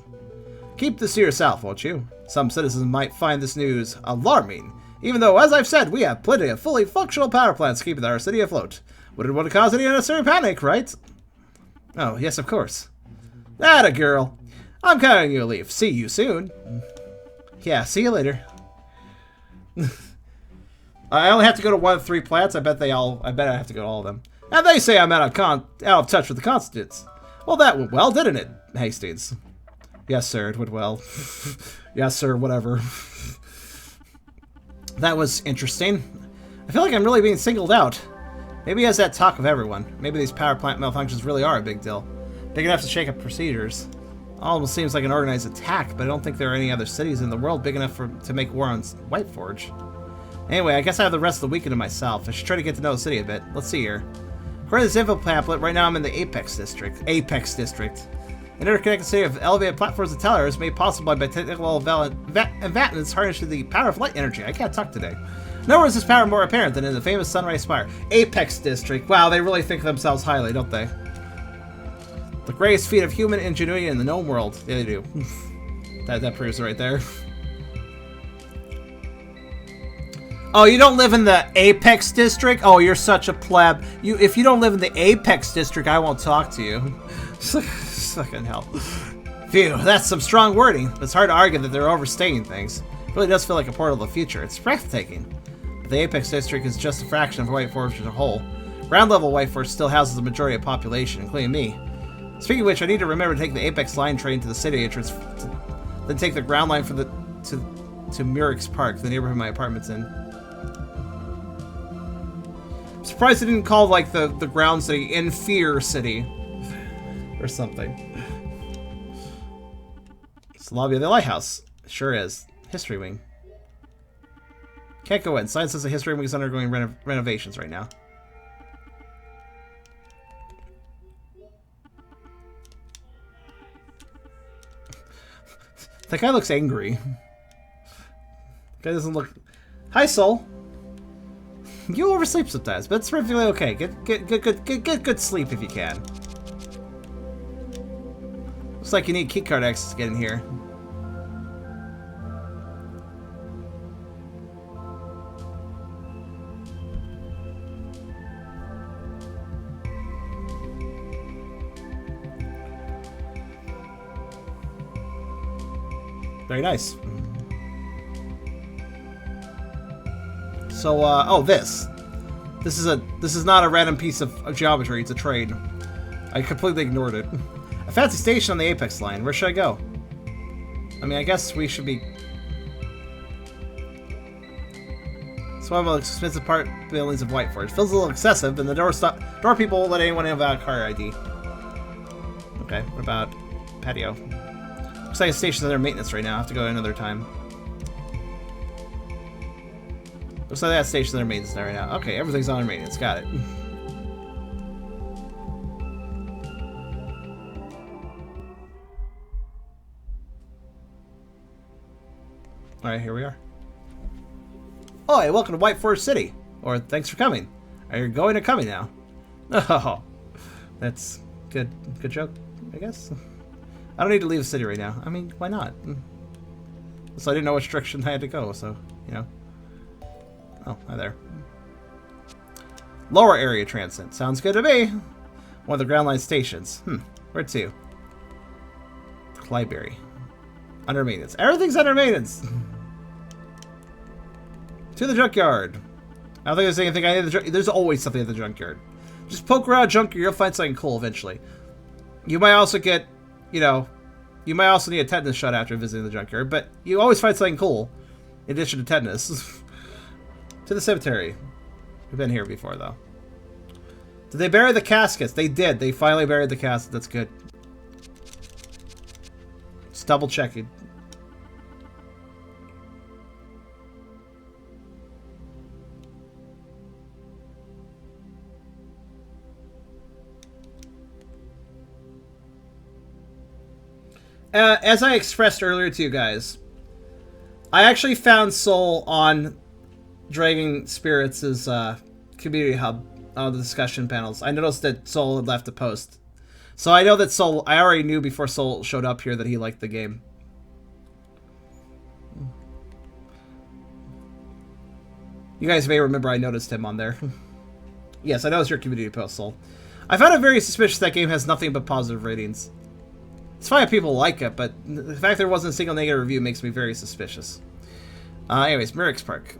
Keep this to yourself, won't you? Some citizens might find this news alarming, even though, as I've said, we have plenty of fully functional power plants keeping our city afloat. Wouldn't want to cause any unnecessary panic, right? Oh, yes, of course. Atta girl. I'm counting on you, Elif. See you soon. Yeah, see you later. I only have to go to 1 of 3 plants. I bet I have to go to all of them. And they say I'm out of touch with the constants. Well, that went well, didn't it, Hastings? Yes, sir, it went well. Yes, sir, whatever. That was interesting. I feel like I'm really being singled out. Maybe he has that talk of everyone. Maybe these power plant malfunctions really are a big deal. Big enough to shake up procedures. Almost seems like an organized attack, but I don't think there are any other cities in the world big enough to make war on Whiteforge. Anyway, I guess I have the rest of the weekend to myself. I should try to get to know the city a bit. Let's see here. According to this info pamphlet, right now I'm in the Apex District. An interconnected city of elevated platforms and towers made possible by technical advancements harnessing the power of light energy. I can't talk today. Nowhere is this power more apparent than in the famous Sunrise Spire. Apex District. Wow, they really think of themselves highly, don't they? The greatest feat of human ingenuity in the known world. Yeah, they do. that proves it right there. Oh, you don't live in the Apex District? Oh, you're such a pleb. If you don't live in the Apex District, I won't talk to you. Fucking hell. Phew, that's some strong wording. It's hard to argue that they're overstating things. It really does feel like a portal to the future. It's breathtaking. But the Apex District is just a fraction of Whiteforge as a whole. Ground level Whiteforge still houses the majority of population, including me. Speaking of which, I need to remember to take the Apex line train to the city entrance, then take the ground line to Murex Park, the neighborhood my apartment's in. I'm surprised they didn't call like the ground city In Fear City or something. It's the lobby of the lighthouse. It sure is. History wing. Can't go in. Science says the history wing is undergoing renovations right now. That guy looks angry. Guy doesn't look... Hi, Soul. You oversleep sometimes, but it's perfectly okay. Get good sleep if you can. Looks like you need keycard access to get in here. Very nice. So, oh, this is not a random piece of geometry. It's a train. I completely ignored it. A fancy station on the Apex line. Where should I go? I mean, I guess we should be. It's one of the most expensive part buildings of Whiteforge. Feels a little excessive, and the door people won't let anyone in without a car ID. Okay, what about patio? Looks like a station's under maintenance right now. I have to go another time. Looks like that station's under maintenance right now. Okay, everything's under maintenance. Got it. Alright, here we are. Oh, hey, welcome to Whiteforge City. Or thanks for coming. Are you going or coming now? Oh, that's good. Good joke, I guess. I don't need to leave the city right now. I mean, why not? So I didn't know which direction I had to go, so, you know. Oh, hi there. Lower area transit. Sounds good to me. One of the ground line stations. Where to? Clyberry. Under maintenance. Everything's under maintenance! To the junkyard. I don't think there's anything I need at the there's always something at the junkyard. Just poke around junkyard, you'll find something cool eventually. You might also get, you know, you might also need a tetanus shot after visiting the junkyard, but you always find something cool in addition to tetanus. To the cemetery. We've been here before, though. Did they bury the caskets? They did. They finally buried the casket. That's good. Just double checking. As I expressed earlier to you guys, I actually found Soul on Dragon Spirits' community hub on the discussion panels. I noticed that Soul had left a post. So I know that Soul, I already knew before Soul showed up here that he liked the game. You guys may remember I noticed him on there. Yes, I noticed your community post, Soul. I found it very suspicious that game has nothing but positive ratings. It's fine if people like it, but the fact there wasn't a single negative review makes me very suspicious. Anyways, Merrick's Park.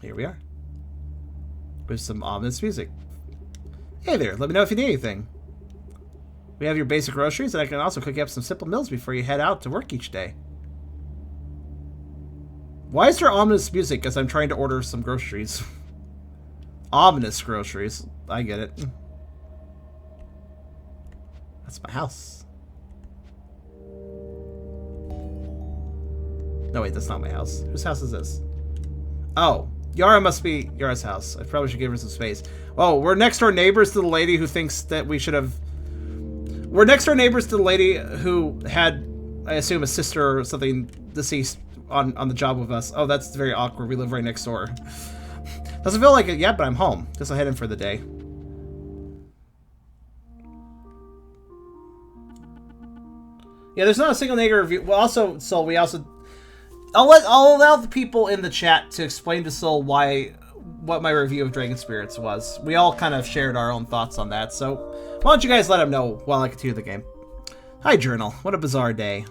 Here we are. With some ominous music. Hey there, let me know if you need anything. We have your basic groceries, and I can also cook you up some simple meals before you head out to work each day. Why is there ominous music as I'm trying to order some groceries? Ominous groceries. I get it. That's my house. No, wait, that's not my house. Whose house is this? Oh, Yara must be Yara's house. I probably should give her some space. Oh, we're next door neighbors to the lady who thinks that we should have... We're next door neighbors to the lady who had, I assume, a sister or something deceased on the job with us. Oh, that's very awkward. We live right next door. Doesn't feel like it yet, but I'm home. Guess I'll head in for the day. Yeah, there's not a single negative review. Well, also, Soul, we also... I'll allow the people in the chat to explain to Soul what my review of Dragon Spirits was. We all kind of shared our own thoughts on that, so why don't you guys let him know while I continue the game. Hi, Journal. What a bizarre day.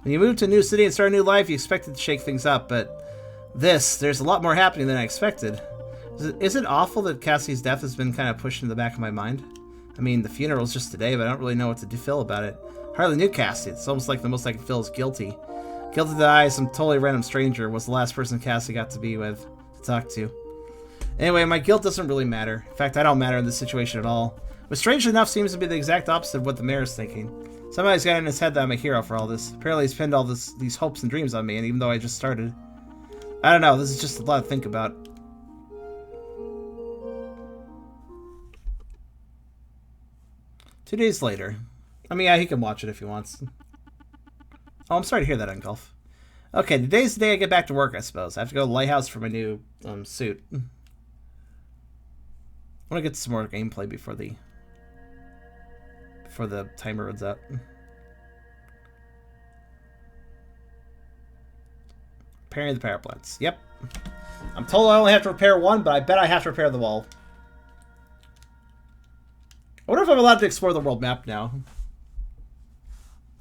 When you move to a new city and start a new life, you expect it to shake things up, but there's a lot more happening than I expected. Is it awful that Cassie's death has been kind of pushed in the back of my mind? I mean, the funeral's just today, but I don't really know what to feel about it. Hardly knew Cassie. It's almost like the most I can feel is guilty. Guilty that I, some totally random stranger, was the last person Cassie got to be with, to talk to. Anyway, my guilt doesn't really matter. In fact, I don't matter in this situation at all. But strangely enough, seems to be the exact opposite of what the mayor's thinking. Somebody's got in his head that I'm a hero for all this. Apparently he's pinned all these hopes and dreams on me, and even though I just started. I don't know, this is just a lot to think about. Two days later. I mean, yeah, he can watch it if he wants. Oh, I'm sorry to hear that, Ungolf. Okay, today's the day I get back to work, I suppose. I have to go to the lighthouse for my new suit. I want to get some more gameplay before the timer runs out. Repairing the power plants. Yep. I'm told I only have to repair one, but I bet I have to repair them all. I wonder if I'm allowed to explore the world map now.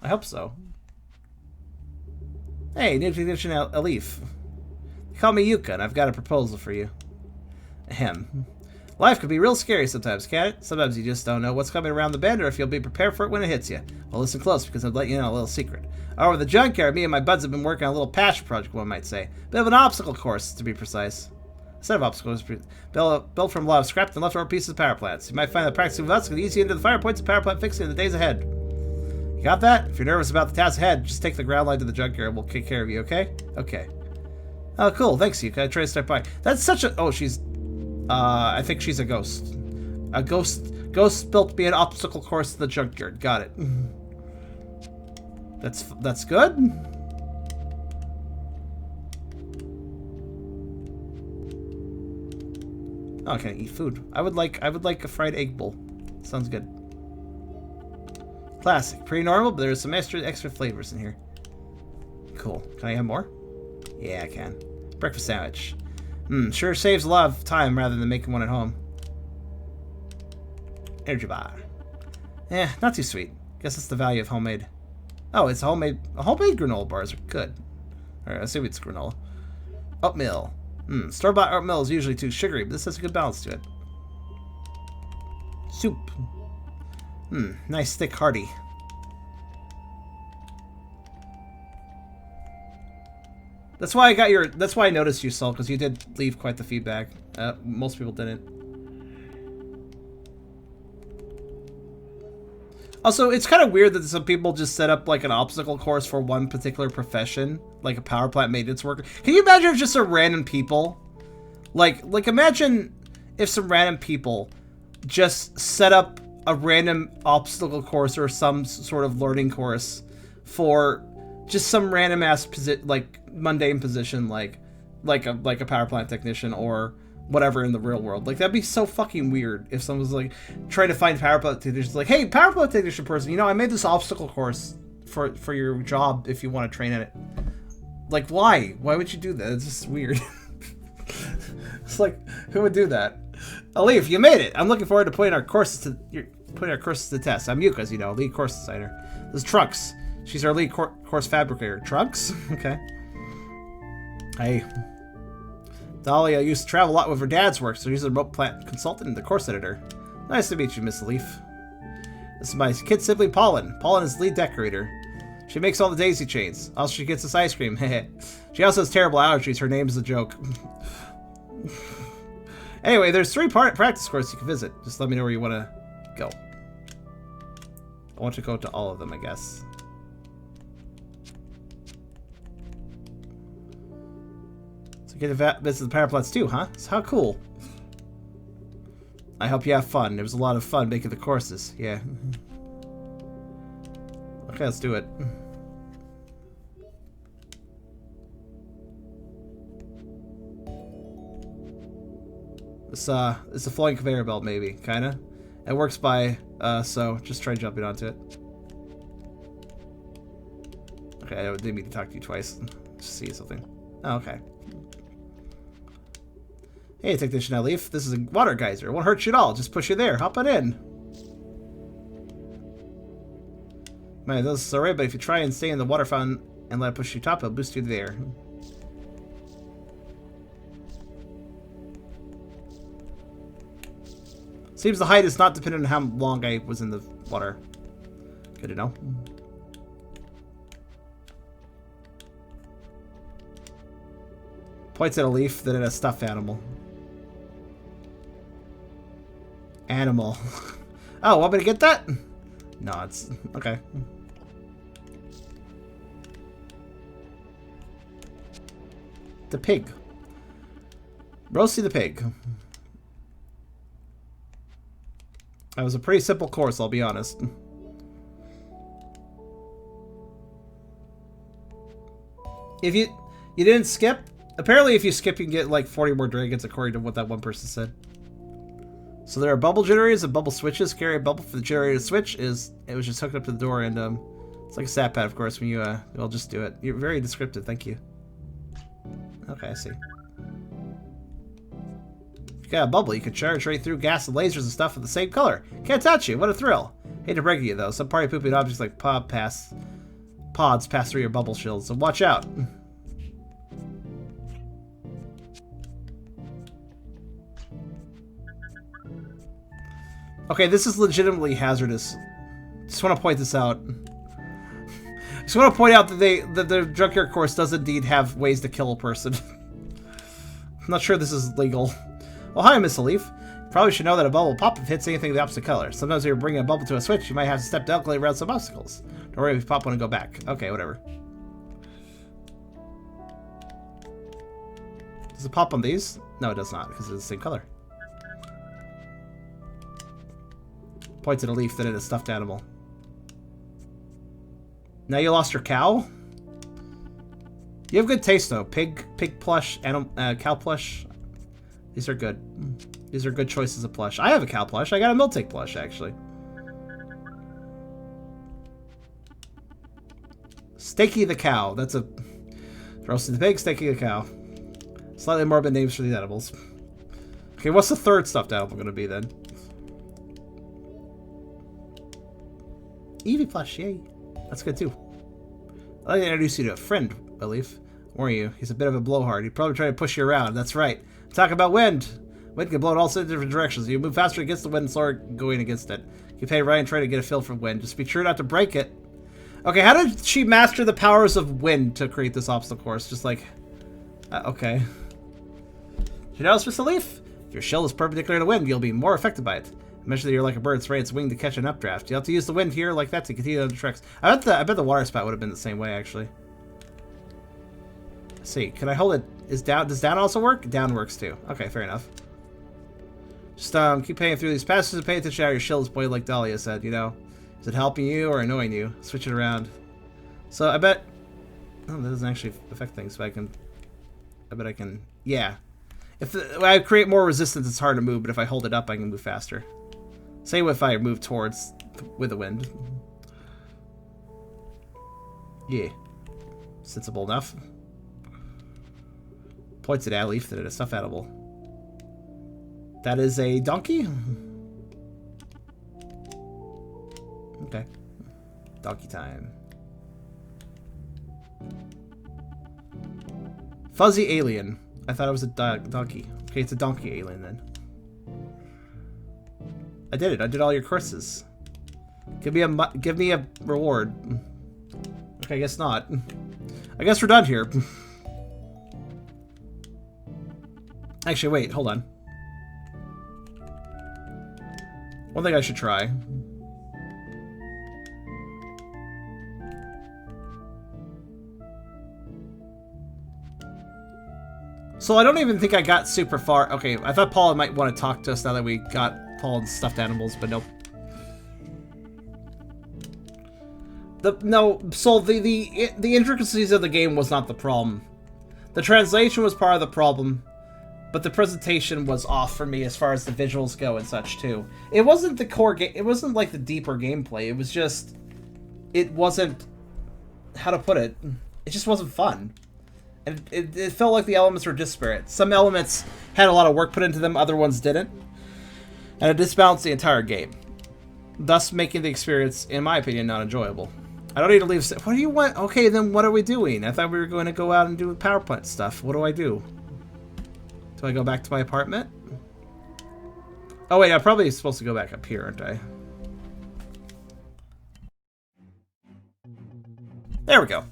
I hope so. Hey, new technician Elif. They call me Yuka, and I've got a proposal for you. Ahem. Life can be real scary sometimes, can't it? Sometimes you just don't know what's coming around the bend or if you'll be prepared for it when it hits you. Well, listen close, because I'll let you know a little secret. Over the junkyard, me and my buds have been working on a little passion project, one might say. Bit of an obstacle course, to be precise. A set of obstacles built from a lot of scrapped and leftover pieces of power plants. You might find that practicing with us can ease you into the fire points of power plant fixing in the days ahead. You got that? If you're nervous about the task ahead, just take the ground line to the junkyard and we'll take care of you, okay? Okay. Oh, cool. Thanks, Yuka. I tried to step by. That's such a... Oh, she's... I think she's a ghost. A ghost built me an obstacle course to the junkyard. Got it. That's good. Oh, can I eat food? I would like a fried egg bowl. Sounds good. Classic. Pretty normal, but there's some extra flavors in here. Cool. Can I have more? Yeah, I can. Breakfast sandwich. Sure saves a lot of time rather than making one at home. Energy bar. Not too sweet. Guess it's the value of homemade. Oh, it's homemade granola bars are good. Alright, I assume it's granola. Oatmeal. Store-bought oatmeal is usually too sugary, but this has a good balance to it. Soup. Nice, thick, hearty. That's why I noticed you, Saul, because you did leave quite the feedback. Most people didn't. Also, it's kind of weird that some people just set up like an obstacle course for one particular profession, like a power plant maintenance worker. Can you imagine if just a random people, like imagine if some random people just set up a random obstacle course or some sort of learning course for just some random ass mundane position, like a power plant technician or whatever in the real world. Like, that'd be so fucking weird if someone was like trying to find power plant technicians, like, hey, power plant technician person, you know, I made this obstacle course for your job if you want to train in it. Like, why would you do that? It's just weird. It's like, who would do that? Alif, you made it. I'm looking forward to putting our courses to the test. I'm Yuka, as you know, lead course designer. This is Trunks. She's our lead course fabricator. Trunks? Okay. Hey. Dahlia used to travel a lot with her dad's work, so she's a remote plant consultant and the course editor. Nice to meet you, Miss Leaf. This is my kid sibling, Pollen. Pollen is the lead decorator. She makes all the daisy chains. Also, she gets us ice cream. She also has terrible allergies. Her name is a joke. Anyway, there's 3 practice courses you can visit. Just let me know where you want to go. I want to go to all of them, I guess. So get to visit the power plants too, huh? So how cool. I hope you have fun. It was a lot of fun making the courses. Yeah. Okay, let's do it. It's a flowing conveyor belt, maybe, kinda. It works by, so just try jumping onto it. Okay, I didn't mean to talk to you twice. Just see something. Oh, okay. Hey, Technician Elif, this is a water geyser. It won't hurt you at all. Just push you there. Hop on in. Man, this is alright, but if you try and stay in the water fountain and let it push you top, it'll boost you there. Seems the height is not dependent on how long I was in the water. Good to know. Points at a leaf, then at a stuffed animal. Animal. Oh, want me to get that? No, it's... okay. The pig. Roasty the pig. That was a pretty simple course, I'll be honest. If you didn't skip, apparently if you skip you can get like 40 more dragons according to what that one person said. So there are bubble generators and bubble switches. Carry a bubble for the generator switch it was just hooked up to the door, and it's like a stat pad, of course. When you'll just do it. You're very descriptive. Thank you. Okay, I see. If you got a bubble, you can charge right through gas and lasers and stuff with the same color. Can't touch you. What a thrill! Hate to break you though. Some party pooping objects like pods pass through your bubble shields, so watch out. Okay, this is legitimately hazardous. Just want to point this out. Just want to point out that the junkyard course does indeed have ways to kill a person. I'm not sure this is legal. Well, hi, Miss Leaf. Probably should know that a bubble will pop if it hits anything of the opposite color. Sometimes when you're bringing a bubble to a switch, you might have to step delicately around some obstacles. Don't worry if you pop one and go back. Okay, whatever. Does it pop on these? No, it does not, because it's the same color. Points at a leaf, then at a stuffed animal. Now you lost your cow? You have good taste, though. Pig plush, cow plush. These are good. These are good choices of plush. I have a cow plush. I got a Miltank plush, actually. Steaky the cow. That's a... Roasted the pig, Steaky the cow. Slightly morbid names for these edibles. Okay, what's the third stuffed animal going to be, then? Eevee plush, yay. That's good, too. I'd like to introduce you to a friend, Leaf. Warn you, he's a bit of a blowhard. He'd probably try to push you around. That's right. Talk about wind. Wind can blow in all sorts of different directions. You move faster against the wind and slower going against it. You pay right and try to get a feel for wind. Just be sure not to break it. Okay, how did she master the powers of wind to create this obstacle course? Just like... okay. Did you notice, Mr. Leaf? If your shell is perpendicular to wind, you'll be more affected by it. Imagine that you're like a bird spreading its wing to catch an updraft. You have to use the wind here like that to continue on the tracks. I bet the water spout would have been the same way, actually. Let's see, can I hold it? Does down also work? Down works too. Okay, fair enough. Just keep paying through these passages and pay attention how your shield is pointed like Dahlia said, you know. Is it helping you or annoying you? Switch it around. So I bet... Oh, that doesn't actually affect things, but I bet I can... Yeah. If I create more resistance, it's hard to move, but if I hold it up, I can move faster. Same if I move towards with the wind. Yeah. Sensible enough. Points at Leaf that it is stuffed animal. That is a donkey? Okay. Donkey time. Fuzzy alien. I thought it was a donkey. Okay, it's a donkey alien then. I did it. I did all your courses. Give me a reward. Okay, I guess not. I guess we're done here. Actually, wait, hold on. One thing I should try. So I don't even think I got super far. Okay, I thought Paula might want to talk to us now that we got Paul and stuffed animals, but nope. So the intricacies of the game was not the problem. The translation was part of the problem, but the presentation was off for me as far as the visuals go and such too. It wasn't the core game. It wasn't like the deeper gameplay. It was just, it wasn't, how to put it. It just wasn't fun. And it felt like the elements were disparate. Some elements had a lot of work put into them, other ones didn't. And it disbalanced the entire game, thus making the experience, in my opinion, not enjoyable. I don't need to leave. What do you want? Okay, then what are we doing? I thought we were going to go out and do power plant stuff. What do I do? Do I go back to my apartment? Oh wait, I'm probably supposed to go back up here, aren't I? There we go.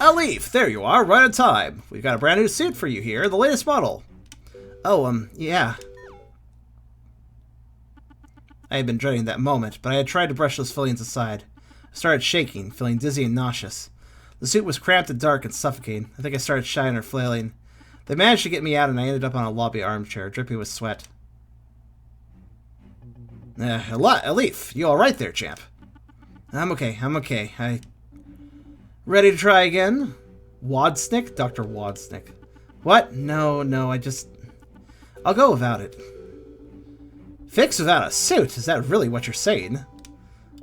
A Leaf, there you are, right on time. We've got a brand new suit for you here, the latest model. Oh, yeah. I had been dreading that moment, but I had tried to brush those feelings aside. I started shaking, feeling dizzy and nauseous. The suit was cramped and dark and suffocating. I think I started shying or flailing. They managed to get me out, and I ended up on a lobby armchair, dripping with sweat. A Leaf, you alright there, champ? I'm okay. Ready to try again? Wadsnick? Dr. Wadsnick. What? No, I'll go without it. Fix without a suit? Is that really what you're saying?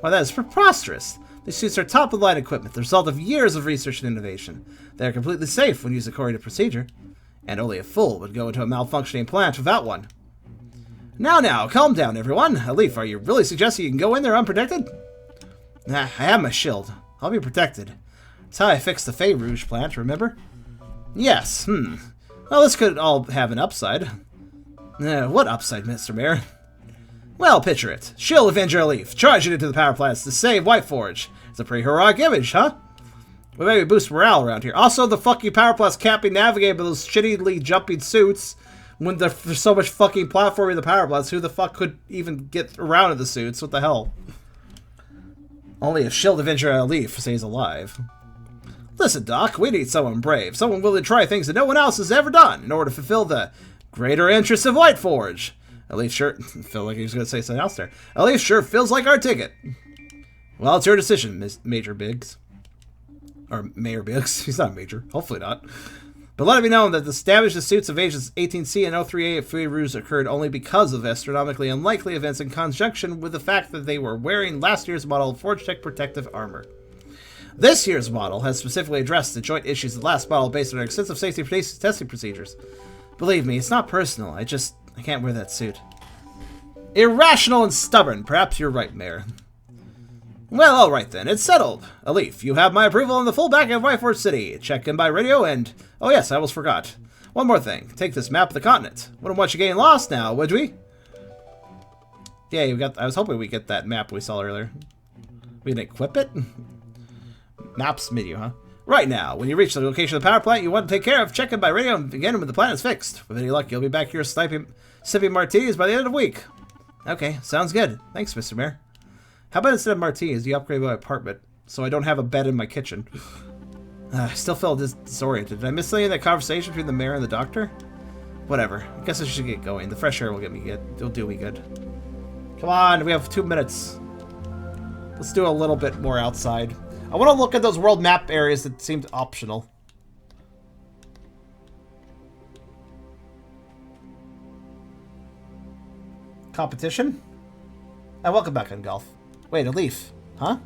Why, that is preposterous. These suits are top-of-the-line equipment, the result of years of research and innovation. They are completely safe when used according to procedure, and only a fool would go into a malfunctioning plant without one. Now, calm down, everyone. Alif, are you really suggesting you can go in there unprotected? Nah, I have my shield. I'll be protected. That's how I fixed the Fey Rouge plant, remember? Yes, Well, this could all have an upside. What upside, Mr. Mayor? Well, picture it. Shield Avenger Alif, charging into the power plants to save Whiteforge. It's a pretty heroic image, huh? We maybe boost morale around here. Also, the fucking power plants can't be navigated by those shittily jumping suits. When there's so much fucking platforming in the power plants, who the fuck could even get around in the suits? What the hell? Only if Shield Avenger Alif stays alive. Listen, Doc, we need someone brave. Someone willing to try things that no one else has ever done in order to fulfill the greater interests of Whiteforge. Alif sure... feel like he was going to say something else there. Alif sure feels like our ticket. Well, it's your decision, Major Biggs. Or Mayor Biggs. He's not a major. Hopefully not. But let it be known that the damage to suits of Agents 18C and 038 at Fey Rouge occurred only because of astronomically unlikely events in conjunction with the fact that they were wearing last year's model of Forge Tech protective armor. This year's model has specifically addressed the joint issues of the last model based on our extensive safety testing procedures. Believe me, it's not personal. I can't wear that suit. Irrational and stubborn. Perhaps you're right, Mayor. Well, alright then. It's settled. Alif, you have my approval on the full back of Whiteforge City. Check in by radio and... Oh yes, I almost forgot. One more thing. Take this map of the continent. Wouldn't want you getting lost now, would we? Yeah, I was hoping we'd get that map we saw earlier. We can equip it? Maps menu, huh? Right now, when you reach the location of the power plant you want to take care of, check in by radio and begin when the plan is fixed. With any luck, you'll be back here sipping martinis by the end of the week. Okay, sounds good. Thanks, Mr. Mayor. How about instead of martinis, you upgrade my apartment so I don't have a bed in my kitchen? I still feel disoriented. Did I miss something in that conversation between the mayor and the doctor? Whatever. I guess I should get going. The fresh air will get me good. It'll do me good. Come on, we have 2 minutes. Let's do a little bit more outside. I want to look at those world map areas that seemed optional. Competition? And welcome back on golf. Wait, a leaf. Huh?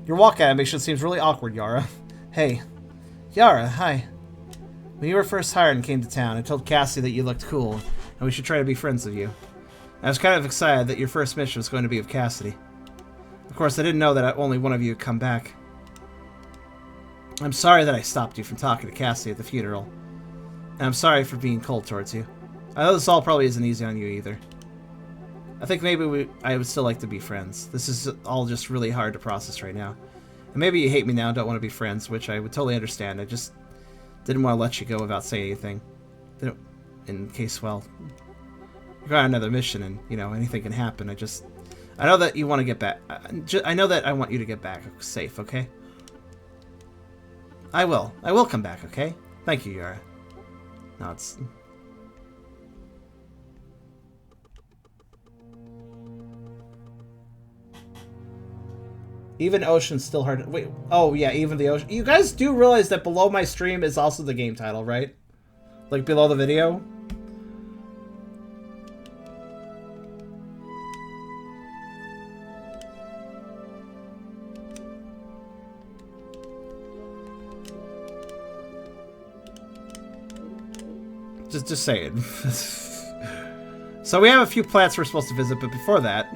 Your walk animation seems really awkward, Yara. Hey. Yara, hi. When you were first hired and came to town, I told Cassie that you looked cool, and we should try to be friends with you. I was kind of excited that your first mission was going to be with Cassidy. Of course, I didn't know that only one of you would come back. I'm sorry that I stopped you from talking to Cassie at the funeral. And I'm sorry for being cold towards you. I know this all probably isn't easy on you either. I think maybe I would still like to be friends. This is all just really hard to process right now. And maybe you hate me now and don't want to be friends, which I would totally understand. I just didn't want to let you go without saying anything. In case, well, you've got another mission and, you know, anything can happen. I know that you want to get back. I know that I want you to get back safe, okay? I will. I will come back, okay? Thank you, Yara. No, it's... Even ocean's still hard to... Wait, oh yeah, even the ocean. You guys do realize that below my stream is also the game title, right? Like below the video? Just saying. So we have a few plants we're supposed to visit, but before that...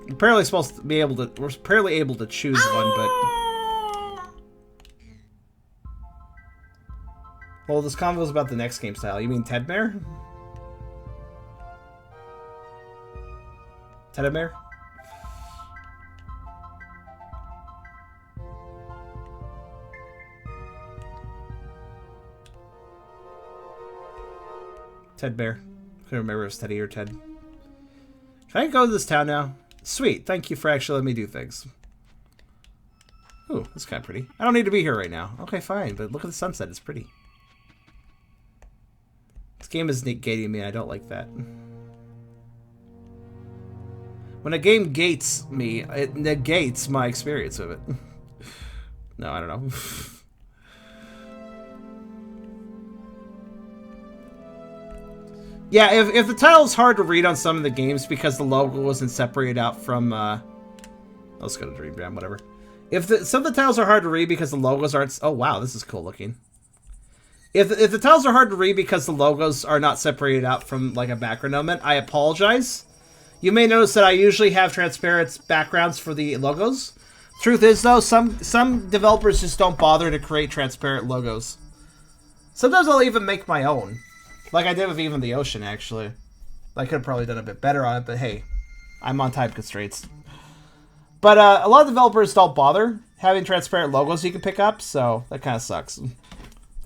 We're apparently supposed to be able to... We're apparently able to choose one, but... Well, this convo is about the next game style. You mean Tedmare? Tedmare? Ted Bear. Couldn't remember if it was Teddy or Ted. Can I go to this town now? Sweet. Thank you for actually letting me do things. Ooh, that's kind of pretty. I don't need to be here right now. Okay, fine, but look at the sunset. It's pretty. This game is negating me. I don't like that. When a game gates me, it negates my experience of it. No, I don't know. Yeah, if the title's hard to read on some of the games because the logo wasn't separated out from, let's go to Dream Jam, whatever. If some of the titles are hard to read because the logos aren't, oh wow, this is cool looking. If the titles are hard to read because the logos are not separated out from like a background element, I apologize. You may notice that I usually have transparent backgrounds for the logos. Truth is though, some developers just don't bother to create transparent logos. Sometimes I'll even make my own. Like I did with Even the Ocean, actually. I could have probably done a bit better on it, but hey, I'm on time constraints. But a lot of developers don't bother having transparent logos you can pick up, so that kind of sucks.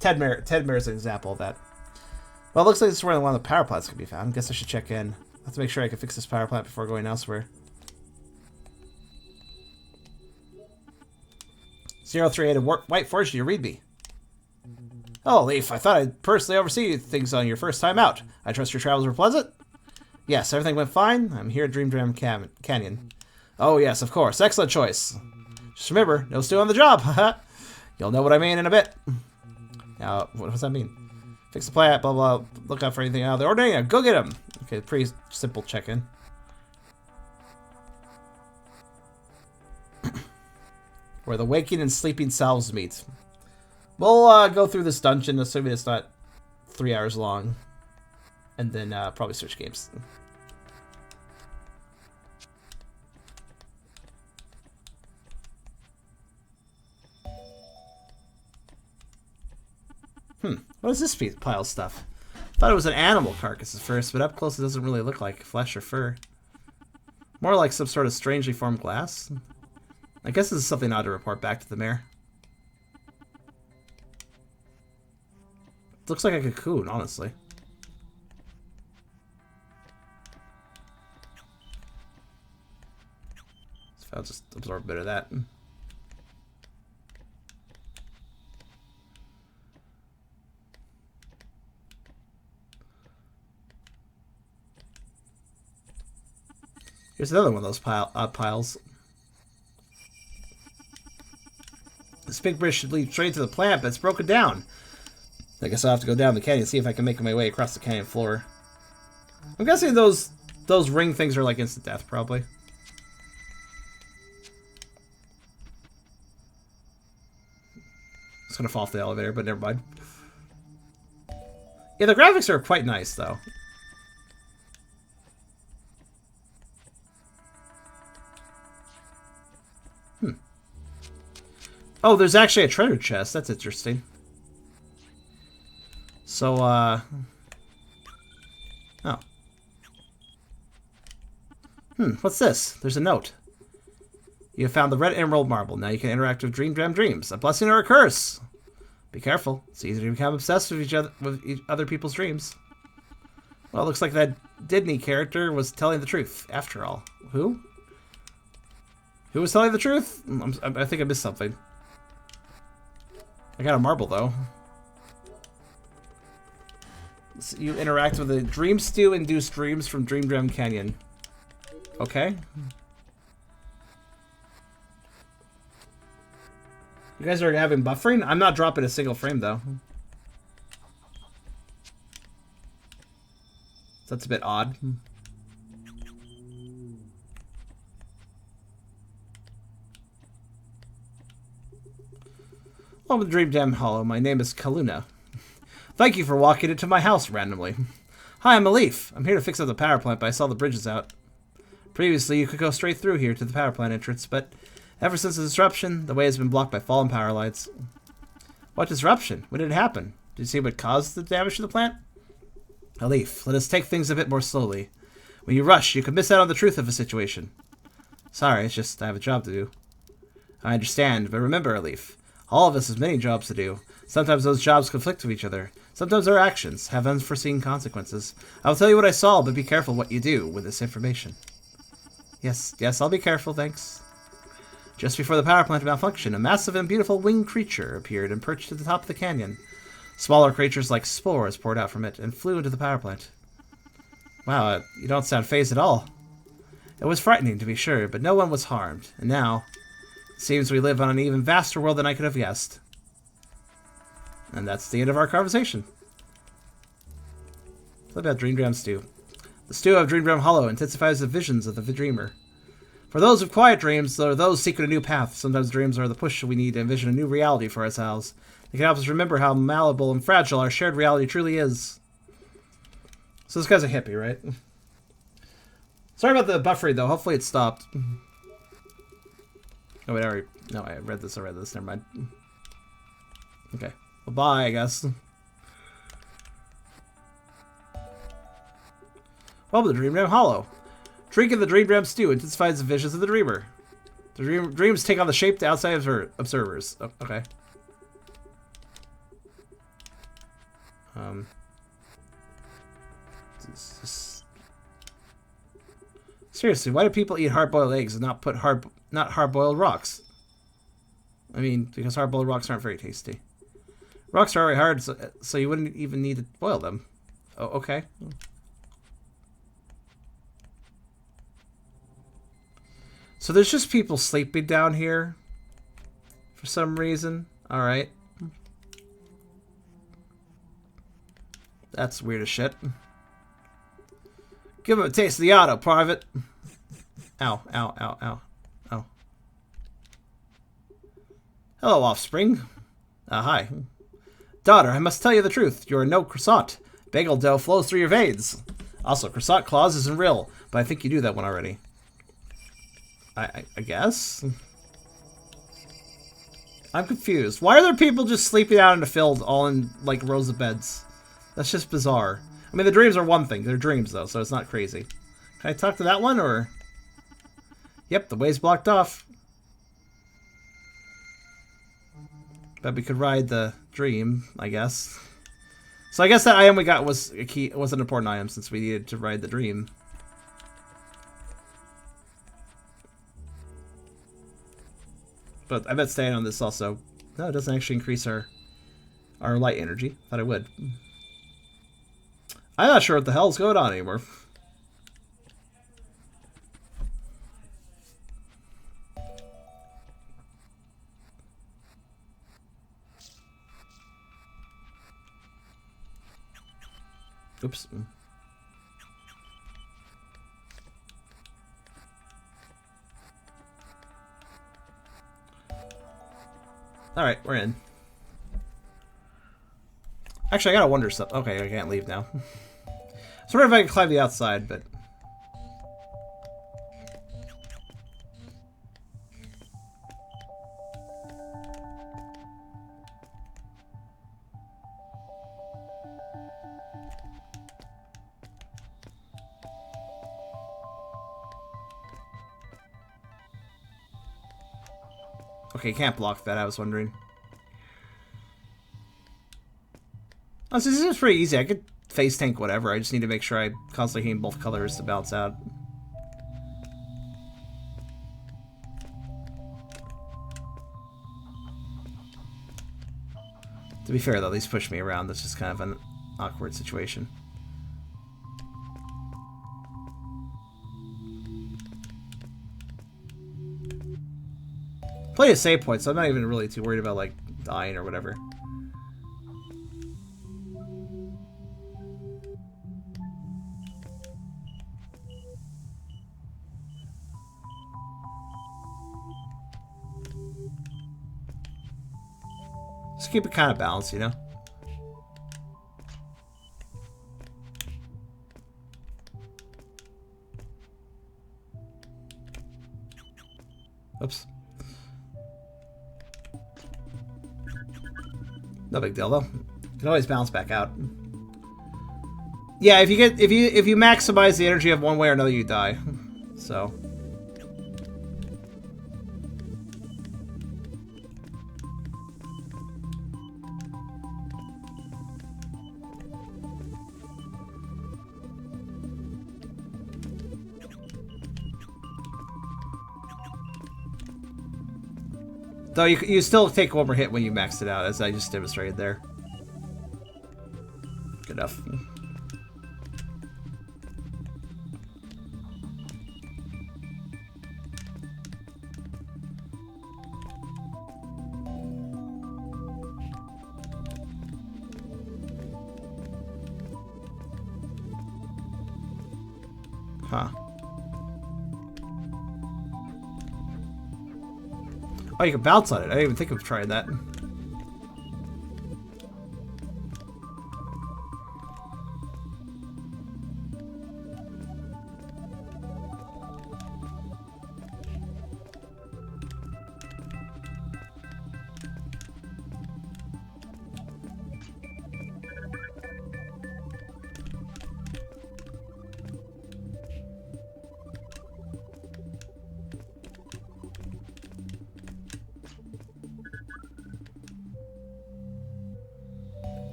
Ted Mayer is an example of that. Well, it looks like this is where one of the power plants can be found. Guess I should check in. I have to make sure I can fix this power plant before going elsewhere. 038 of White Forest, you read me. Oh, Leaf, I thought I'd personally oversee things on your first time out. I trust your travels were pleasant? Yes, everything went fine. I'm here at Dream Jam Canyon. Oh, yes, of course. Excellent choice. Just remember, no stew on the job. You'll know what I mean in a bit. Now, what does that mean? Fix the plant, blah, blah. Look out for anything out of the ordinary. Now, go get him. Okay, pretty simple check-in. Where the waking and sleeping selves meet. We'll go through this dungeon, assuming it's not 3 hours long. And then probably switch games. What is this pile of stuff? Thought it was an animal carcass at first, but up close it doesn't really look like flesh or fur. More like some sort of strangely formed glass. I guess this is something I ought to report back to the mayor. Looks like a cocoon, honestly. So I'll just absorb a bit of that. Here's another one of those piles. This big bridge should lead straight to the plant, but it's broken down. I guess I'll have to go down the canyon and see if I can make my way across the canyon floor. I'm guessing those ring things are like instant death, probably. It's gonna fall off the elevator, but never mind. Yeah, the graphics are quite nice, though. Oh, there's actually a treasure chest. That's interesting. So, oh. What's this? There's a note. You have found the red emerald marble. Now you can interact with Dream Jam Dreams. A blessing or a curse. Be careful. It's easy to become obsessed with other people's dreams. Well, it looks like that Disney character was telling the truth, after all. Who? Who was telling the truth? I think I missed something. I got a marble, though. So you interact with a dream stew-induced dreams from Dream Jam Canyon. Okay. You guys are having buffering? I'm not dropping a single frame, though. That's a bit odd. Welcome to Dream Jam Hollow. My name is Kaluna. Thank you for walking into my house randomly. Hi, I'm Alif. I'm here to fix up the power plant, but I saw the bridges out. Previously, you could go straight through here to the power plant entrance, but ever since the disruption, the way has been blocked by fallen power lines. What disruption? When did it happen? Did you see what caused the damage to the plant? Alif, let us take things a bit more slowly. When you rush, you could miss out on the truth of a situation. Sorry, it's just I have a job to do. I understand, but remember, Alif, all of us have many jobs to do. Sometimes those jobs conflict with each other. Sometimes our actions have unforeseen consequences. I will tell you what I saw, but be careful what you do with this information. Yes, I'll be careful, thanks. Just before the power plant malfunctioned, a massive and beautiful winged creature appeared and perched at the top of the canyon. Smaller creatures like spores poured out from it and flew into the power plant. Wow, you don't sound phased at all. It was frightening, to be sure, but no one was harmed. And now, it seems we live on an even vaster world than I could have guessed. And that's the end of our conversation. What about Dreamdram Stew? The stew of Dreamdram Hollow intensifies the visions of the dreamer. For those with quiet dreams, or those seeking a new path, sometimes dreams are the push we need to envision a new reality for ourselves. They can help us remember how malleable and fragile our shared reality truly is. So this guy's a hippie, right? Sorry about the buffering, though. Hopefully it stopped. Oh, wait, I read this. Never mind. Okay. Well, bye, I guess. Welcome to Dreamdram Hollow. Drinking the Dreamdram Stew intensifies the visions of the dreamer. The dreams take on the shape to outside observers. Oh, okay. Seriously, why do people eat hard-boiled eggs and not hard-boiled rocks? I mean, because hard-boiled rocks aren't very tasty. Rocks are very hard, so you wouldn't even need to boil them. Oh, okay. So there's just people sleeping down here for some reason. All right. That's weird as shit. Give him a taste of the auto, Private. Ow, ow, ow, ow. Ow. Hello, offspring. Hi. Daughter, I must tell you the truth. You are no croissant. Bagel dough flows through your veins. Also, croissant clause isn't real, but I think you knew that one already. I guess? I'm confused. Why are there people just sleeping out in the field all in, like, rows of beds? That's just bizarre. I mean, the dreams are one thing. They're dreams, though, so it's not crazy. Can I talk to that one, or...? Yep, the way's blocked off. But we could ride the dream, I guess. So I guess that item we got was a key. It was an important item since we needed to ride the dream. But I bet staying on this also... No, it doesn't actually increase our light energy. Thought it would. I'm not sure what the hell's going on anymore. Oops. Alright, we're in. Actually, I gotta wonder something. Okay, I can't leave now. So I wonder if I can climb the outside, but... Okay, can't block that, I was wondering. Oh, so this is pretty easy. I could face tank whatever. I just need to make sure I constantly hit both colors to balance out. To be fair, though, these push me around. That's just kind of an awkward situation. Plenty of save points, so I'm not even really too worried about, like, dying or whatever. Just keep it kind of balanced, you know? Oops. No big deal though. You can always bounce back out. Yeah, if you maximize the energy of one way or another, you die. So. Though you still take one more hit when you maxed it out, as I just demonstrated there. Good enough. Huh. Oh, you can bounce on it. I didn't even think of trying that.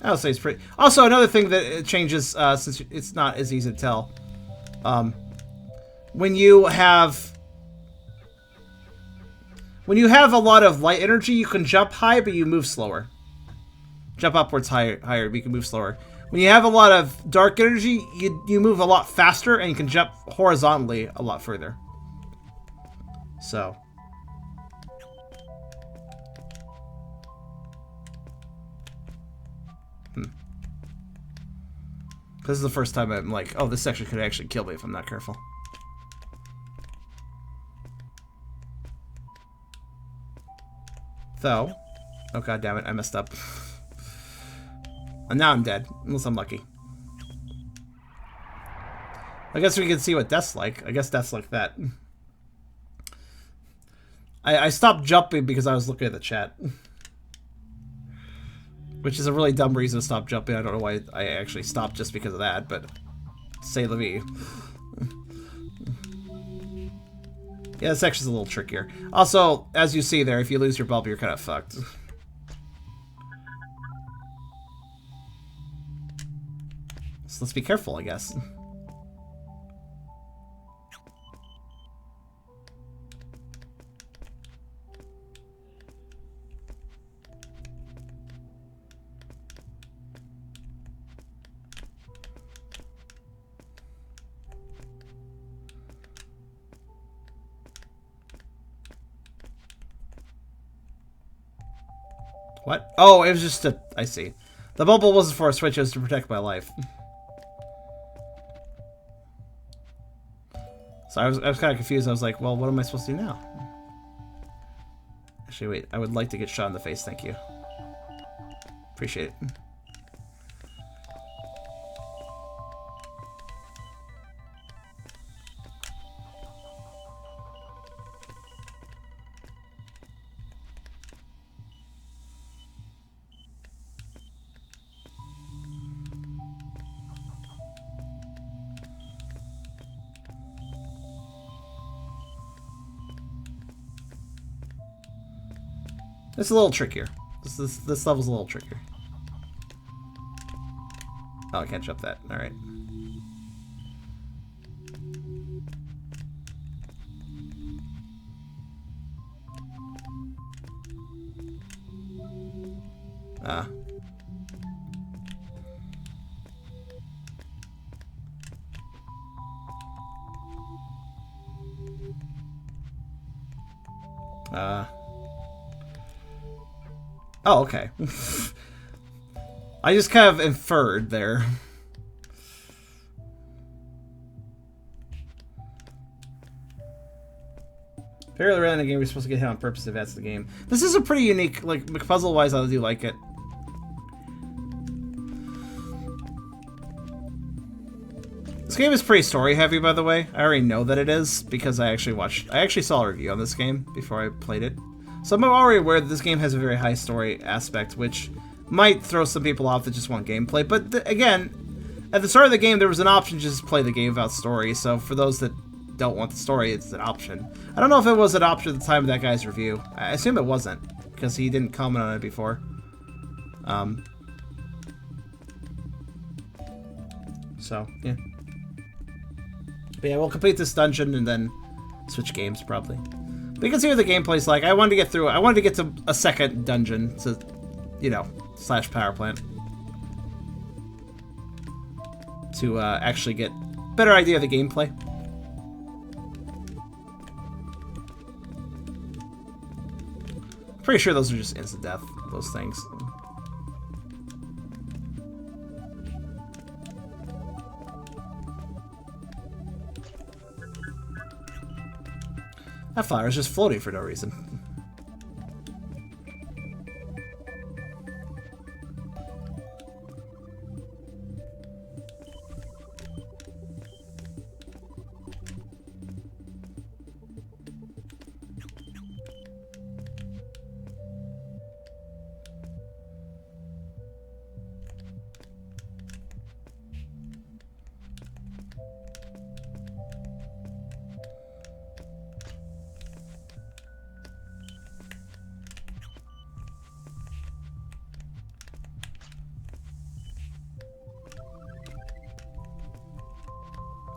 I'll say it's pretty. Also, another thing that it changes, since it's not as easy to tell, when you have a lot of light energy, you can jump high, but you move slower. Jump upwards higher, but you can move slower. When you have a lot of dark energy, you move a lot faster, and you can jump horizontally a lot further. So. This is the first time I'm like, oh, this section could actually kill me if I'm not careful. Though, oh god damn it, I messed up. And now I'm dead, unless I'm lucky. I guess we can see what death's like. I guess death's like that. I stopped jumping because I was looking at the chat. Which is a really dumb reason to stop jumping. I don't know why I actually stopped just because of that, but say la vie. Yeah, this section's a little trickier. Also, as you see there, if you lose your bulb, you're kind of fucked. So let's be careful, I guess. What? Oh, it was just a... I see. The bubble wasn't for a switch, it was to protect my life. So I was kind of confused. I was like, well, what am I supposed to do now? Actually, wait. I would like to get shot in the face, thank you. Appreciate it. It's a little trickier. This level's a little trickier. Oh, I can't jump that. Alright. Oh, okay. I just kind of inferred there. Very early in the game, we're supposed to get hit on purpose to advance the game. This is a pretty unique, like, puzzle-wise, I do like it. This game is pretty story-heavy, by the way. I already know that it is, because I actually saw a review on this game before I played it. So I'm already aware that this game has a very high story aspect, which might throw some people off that just want gameplay. But again, at the start of the game, there was an option to just play the game without story. So for those that don't want the story, it's an option. I don't know if it was an option at the time of that guy's review. I assume it wasn't, because he didn't comment on it before. So, yeah. But yeah, we'll complete this dungeon and then switch games, probably. But you can see what the gameplay's like. I wanted to get through it. I wanted to get to a second dungeon to, you know, / power plant. To actually get a better idea of the gameplay. Pretty sure those are just instant death, those things. That flower is just floating for no reason.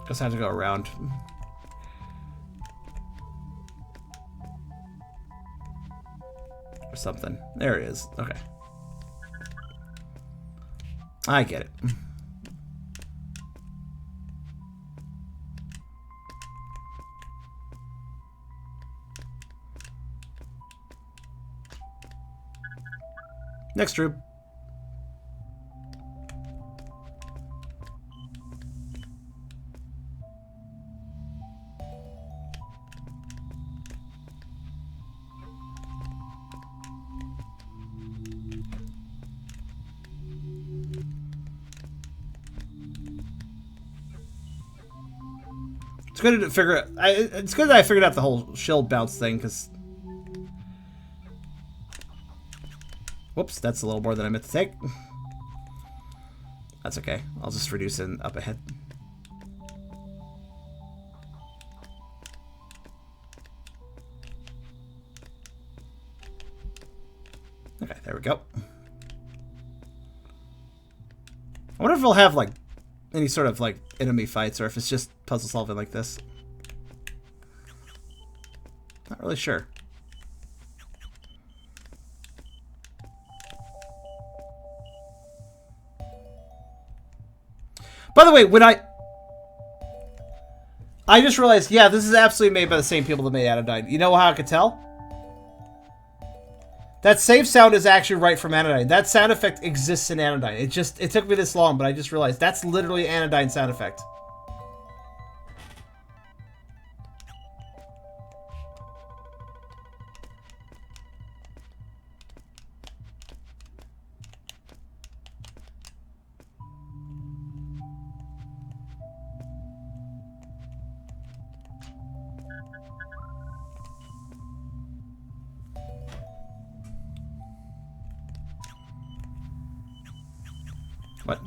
Just have to go around. Or something. There it is. Okay. I get it. Next troop. It's good to figure out. It's good that I figured out the whole shield bounce thing, because. Whoops, that's a little more than I meant to take. That's okay. I'll just reduce it up ahead. Okay, there we go. I wonder if we'll have, like, any sort of, like, enemy fights, or if it's just puzzle solving like this. Not really sure. By the way, when I just realized, yeah, this is absolutely made by the same people that made Anodyne. You know how I could tell? That save sound is actually right from Anodyne. That sound effect exists in Anodyne. It took me this long, but I just realized that's literally Anodyne sound effect. What?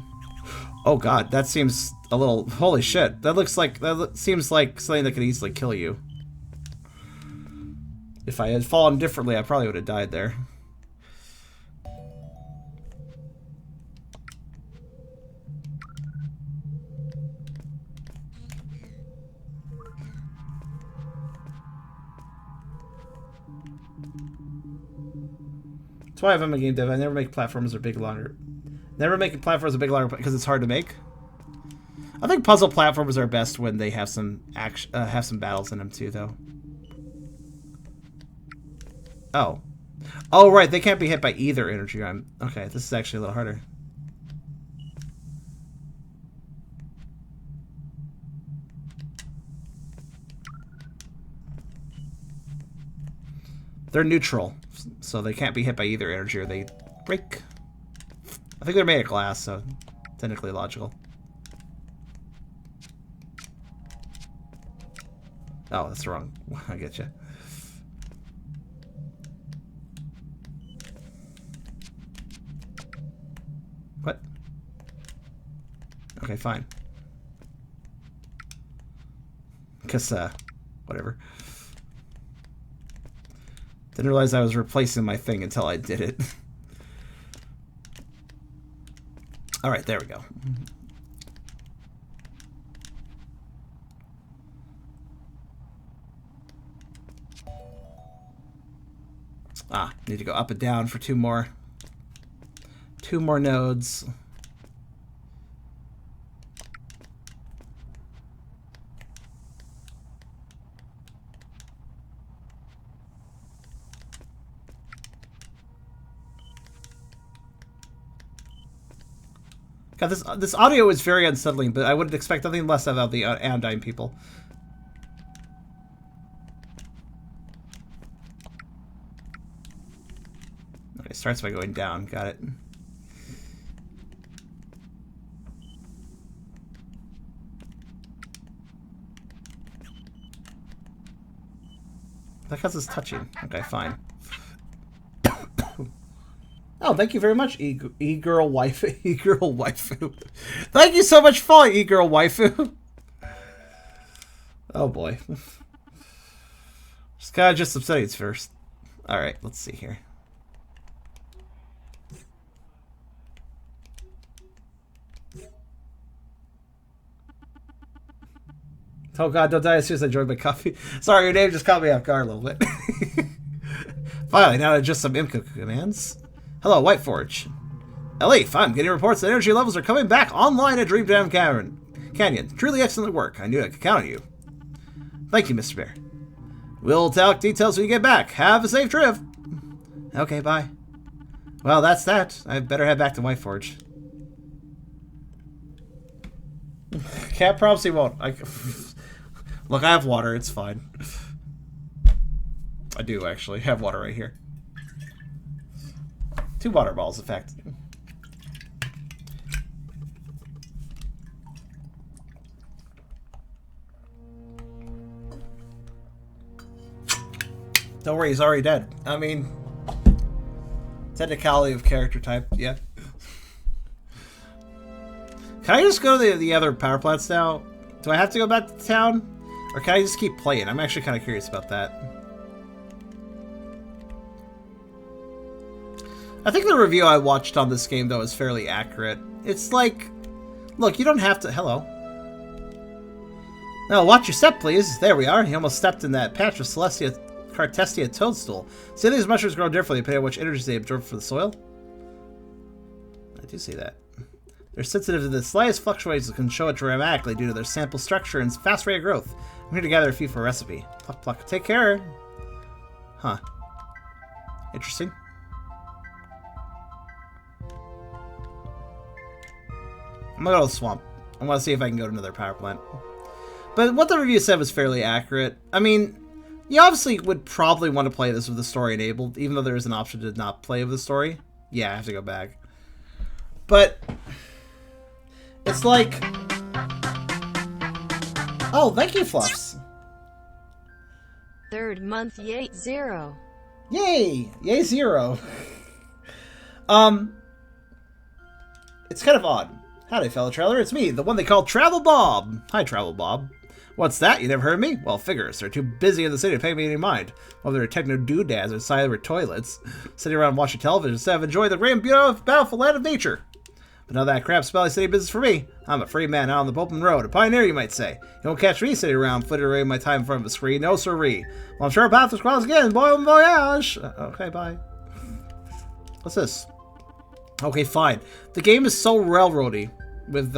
Oh god, that seems a little... Holy shit. That looks like... seems like something that could easily kill you. If I had fallen differently, I probably would have died there. That's why I'm a game dev. I never make platforms or big longer. Never making platforms a big longer because it's hard to make. I think puzzle platformers are best when they have some action, have some battles in them too, though. Oh, oh right, they can't be hit by either energy. Okay. This is actually a little harder. They're neutral, so they can't be hit by either energy or they break. I think they're made of glass, so technically logical. Oh, that's wrong. I get you. What? Okay, fine. Because, whatever. Didn't realize I was replacing my thing until I did it. Alright, there we go. Ah, need to go up and down for two more nodes. God, this audio is very unsettling, but I wouldn't expect nothing less out of the Anodyne people. It starts by going down. Got it. That causes touching. Okay, fine. Oh, thank you very much, e-girl waifu. E-girl waifu. Thank you so much for e-girl waifu. Oh boy. Just gotta adjust some settings first. Alright, let's see here. Oh god, don't die as soon as I enjoyed my coffee. Sorry, your name just caught me off guard a little bit. Finally, now to adjust some IMCO commands. Hello, Whiteforge. Elif, I'm getting reports that energy levels are coming back online at Dreamdown Canyon. Truly excellent work. I knew I could count on you. Thank you, Mr. Bear. We'll talk details when you get back. Have a safe trip. Okay, bye. Well, that's that. I better head back to Whiteforge. Cat probably won't. Look, I have water. It's fine. I do, actually. I have water right here. 2 water balls, in fact. Don't worry, he's already dead. I mean, technicality of character type, yeah. Can I just go to the other power plants now? Do I have to go back to town? Or can I just keep playing? I'm actually kind of curious about that. I think the review I watched on this game, though, is fairly accurate. It's like... Look, you don't have to... Hello. Now, watch your step, please. There we are. He almost stepped in that patch of Cartestia toadstool. See, these mushrooms grow differently depending on which energy they absorb from the soil? I do see that. They're sensitive to the slightest fluctuations that can show it dramatically due to their sample structure and fast rate of growth. I'm here to gather a few for a recipe. Pluck, pluck. Take care. Huh. Interesting. I'm gonna go to the swamp. I want to see if I can go to another power plant. But what the review said was fairly accurate. I mean, you obviously would probably want to play this with the story enabled, even though there is an option to not play with the story. Yeah, I have to go back. But it's like... Oh, thank you, Fluffs. 3rd month, yay, 0. Yay! Yay, 0. It's kind of odd. Howdy, fellow traveler. It's me, the one they call Travel Bob. Hi, Travel Bob. What's that? You never heard of me? Well, figures. They're too busy in the city to pay me any mind. While they're techno doodads inside their toilets, sitting around watching television instead of enjoying the grand, beautiful land of nature. But none of that crap smelly city business for me. I'm a free man out on the open road, a pioneer, you might say. You won't catch me sitting around flitting away my time in front of a screen. No siree. Well, I'm sure our path will cross again. Bon voyage. Okay, bye. What's this? Okay, fine. The game is so railroady with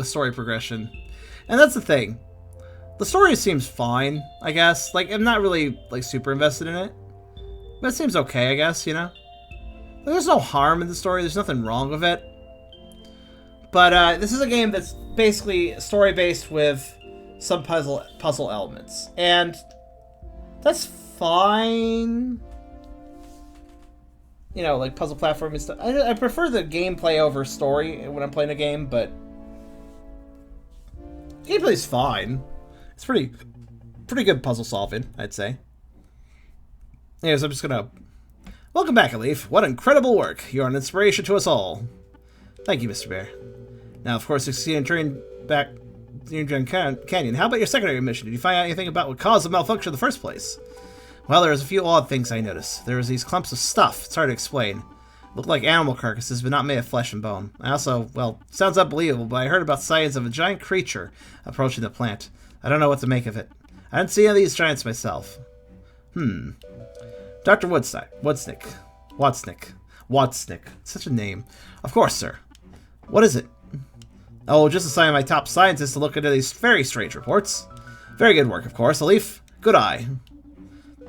story progression, and that's the thing. The story seems fine, I guess. Like, I'm not really like super invested in it, but it seems okay, I guess. You know, there's no harm in the story. There's nothing wrong with it. But this is a game that's basically story based with some puzzle elements, and that's fine. You know, like puzzle platforming stuff. I prefer the gameplay over story when I'm playing a game, but gameplay's fine. It's pretty good puzzle solving, I'd say. Anyways, I'm just gonna... Welcome back, Elif. What incredible work. You're an inspiration to us all. Thank you, Mr. Bear. Now, of course, succeed in turning back to Dreamdown Canyon. How about your secondary mission? Did you find out anything about what caused the malfunction in the first place? Well, there's a few odd things I noticed. There was these clumps of stuff. It's hard to explain. Looked like animal carcasses, but not made of flesh and bone. I also, well, sounds unbelievable, but I heard about sightings of a giant creature approaching the plant. I don't know what to make of it. I didn't see any of these giants myself. Dr. Woodsnick. Such a name. Of course, sir. What is it? Oh, just assigning my top scientists to look into these very strange reports. Very good work, of course. Elif, good eye.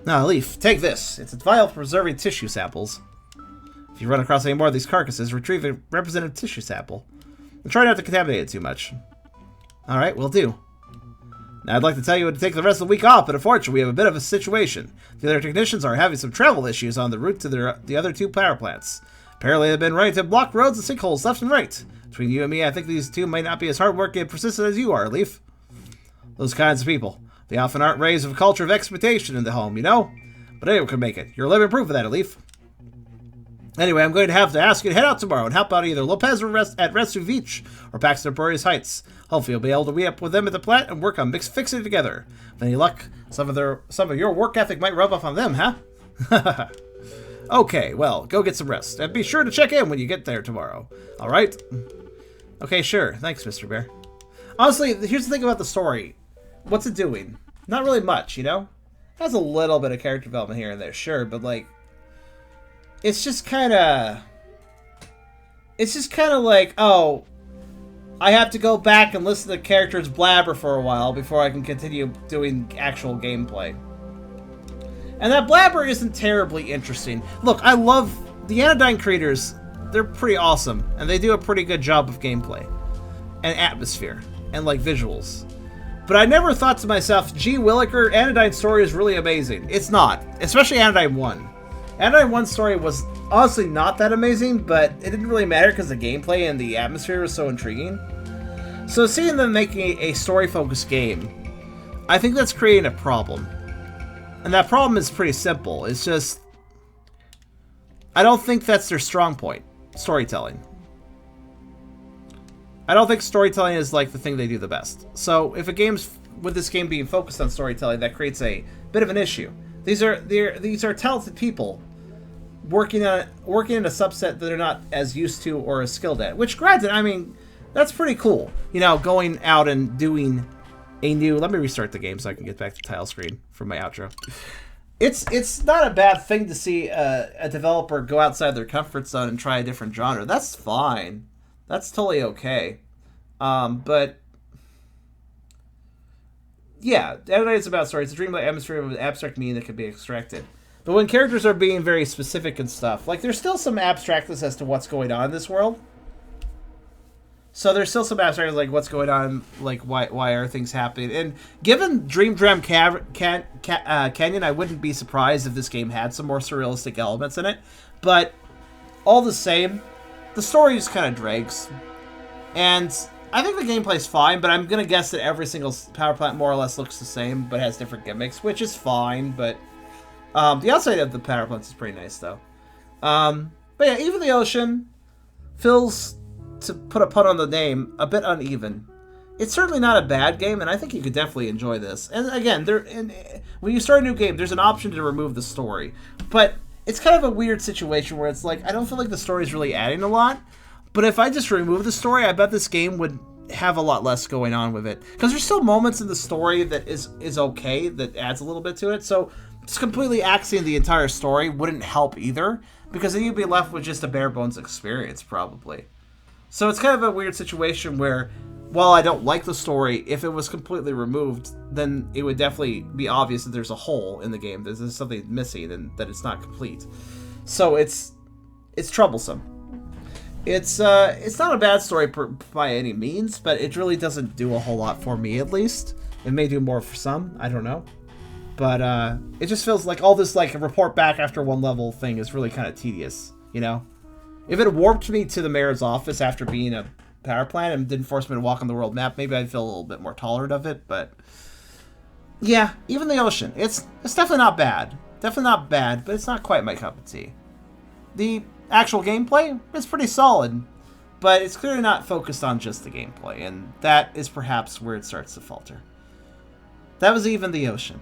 Now, Elif, take this. It's a vial for preserving tissue samples. If you run across any more of these carcasses, retrieve a representative tissue sample. And try not to contaminate it too much. Alright, will do. Now, I'd like to tell you to take the rest of the week off, but unfortunately, we have a bit of a situation. The other technicians are having some travel issues on the route to the other 2 power plants. Apparently, they've been running to block roads and sinkholes left and right. Between you and me, I think these 2 might not be as hardworking and persistent as you are, Leaf. Those kinds of people. They often aren't raised with a culture of expectation in the home, you know? But anyone can make it. You're living proof of that, Leaf. Anyway, I'm going to have to ask you to head out tomorrow and help out either Lopez at Restu Beach or Paxton Boreas Heights. Hopefully you'll be able to meet up with them at the plant and work on fixing it together. With any luck, some of your work ethic might rub off on them, huh? Okay, well, go get some rest. And be sure to check in when you get there tomorrow. Alright? Okay, sure. Thanks, Mr. Bear. Honestly, here's the thing about the story. What's it doing? Not really much, you know? It has a little bit of character development here and there, sure, but like... It's just kind of like, oh, I have to go back and listen to the characters blabber for a while before I can continue doing actual gameplay. And that blabber isn't terribly interesting. Look, I love the Anodyne creators. They're pretty awesome, and they do a pretty good job of gameplay and atmosphere and like visuals. But I never thought to myself, gee, Williker, Anodyne's story is really amazing. It's not, especially Anodyne 1. Anodyne 1's story was honestly not that amazing, but it didn't really matter because the gameplay and the atmosphere was so intriguing. So seeing them making a story-focused game, I think that's creating a problem. And that problem is pretty simple. It's just... I don't think that's their strong point. Storytelling. I don't think storytelling is like the thing they do the best. So if a game's... with this game being focused on storytelling, that creates a bit of an issue. These are talented people working in a subset that they're not as used to or as skilled at. Which, granted, I mean, that's pretty cool. You know, going out and doing a new... Let me restart the game so I can get back to tile screen for my outro. It's not a bad thing to see a developer go outside their comfort zone and try a different genre. That's fine. That's totally okay. But... yeah, Anodyne is about story. It's a dreamlike atmosphere of an abstract meaning that can be extracted. But when characters are being very specific and stuff, like there's still some abstractness as to what's going on in this world. So there's still some abstractness, like what's going on, like why are things happening. And given Dream Dram Canyon, I wouldn't be surprised if this game had some more surrealistic elements in it. But all the same, the story just kind of drags. And... I think the gameplay's fine, but I'm going to guess that every single power plant more or less looks the same, but has different gimmicks, which is fine, but the outside of the power plants is pretty nice, though. But yeah, even the ocean feels, to put a pun on the name, a bit uneven. It's certainly not a bad game, and I think you could definitely enjoy this. And again, when you start a new game, there's an option to remove the story. But it's kind of a weird situation where it's like, I don't feel like the story's really adding a lot. But if I just remove the story, I bet this game would have a lot less going on with it. Because there's still moments in the story that is okay, that adds a little bit to it. So just completely axing the entire story wouldn't help either. Because then you'd be left with just a bare bones experience, probably. So it's kind of a weird situation where, while I don't like the story, if it was completely removed, then it would definitely be obvious that there's a hole in the game. There's something missing and that it's not complete. So it's troublesome. It's not a bad story by any means, but it really doesn't do a whole lot for me, at least. It may do more for some, I don't know. But it just feels like all this like report back after one level thing is really kind of tedious, you know? If it warped me to the mayor's office after being a power plant and didn't force me to walk on the world map, maybe I'd feel a little bit more tolerant of it, but... yeah, even the ocean. It's definitely not bad. Definitely not bad, but it's not quite my cup of tea. The actual gameplay is pretty solid, but it's clearly not focused on just the gameplay, and that is perhaps where it starts to falter. That was Even the Ocean.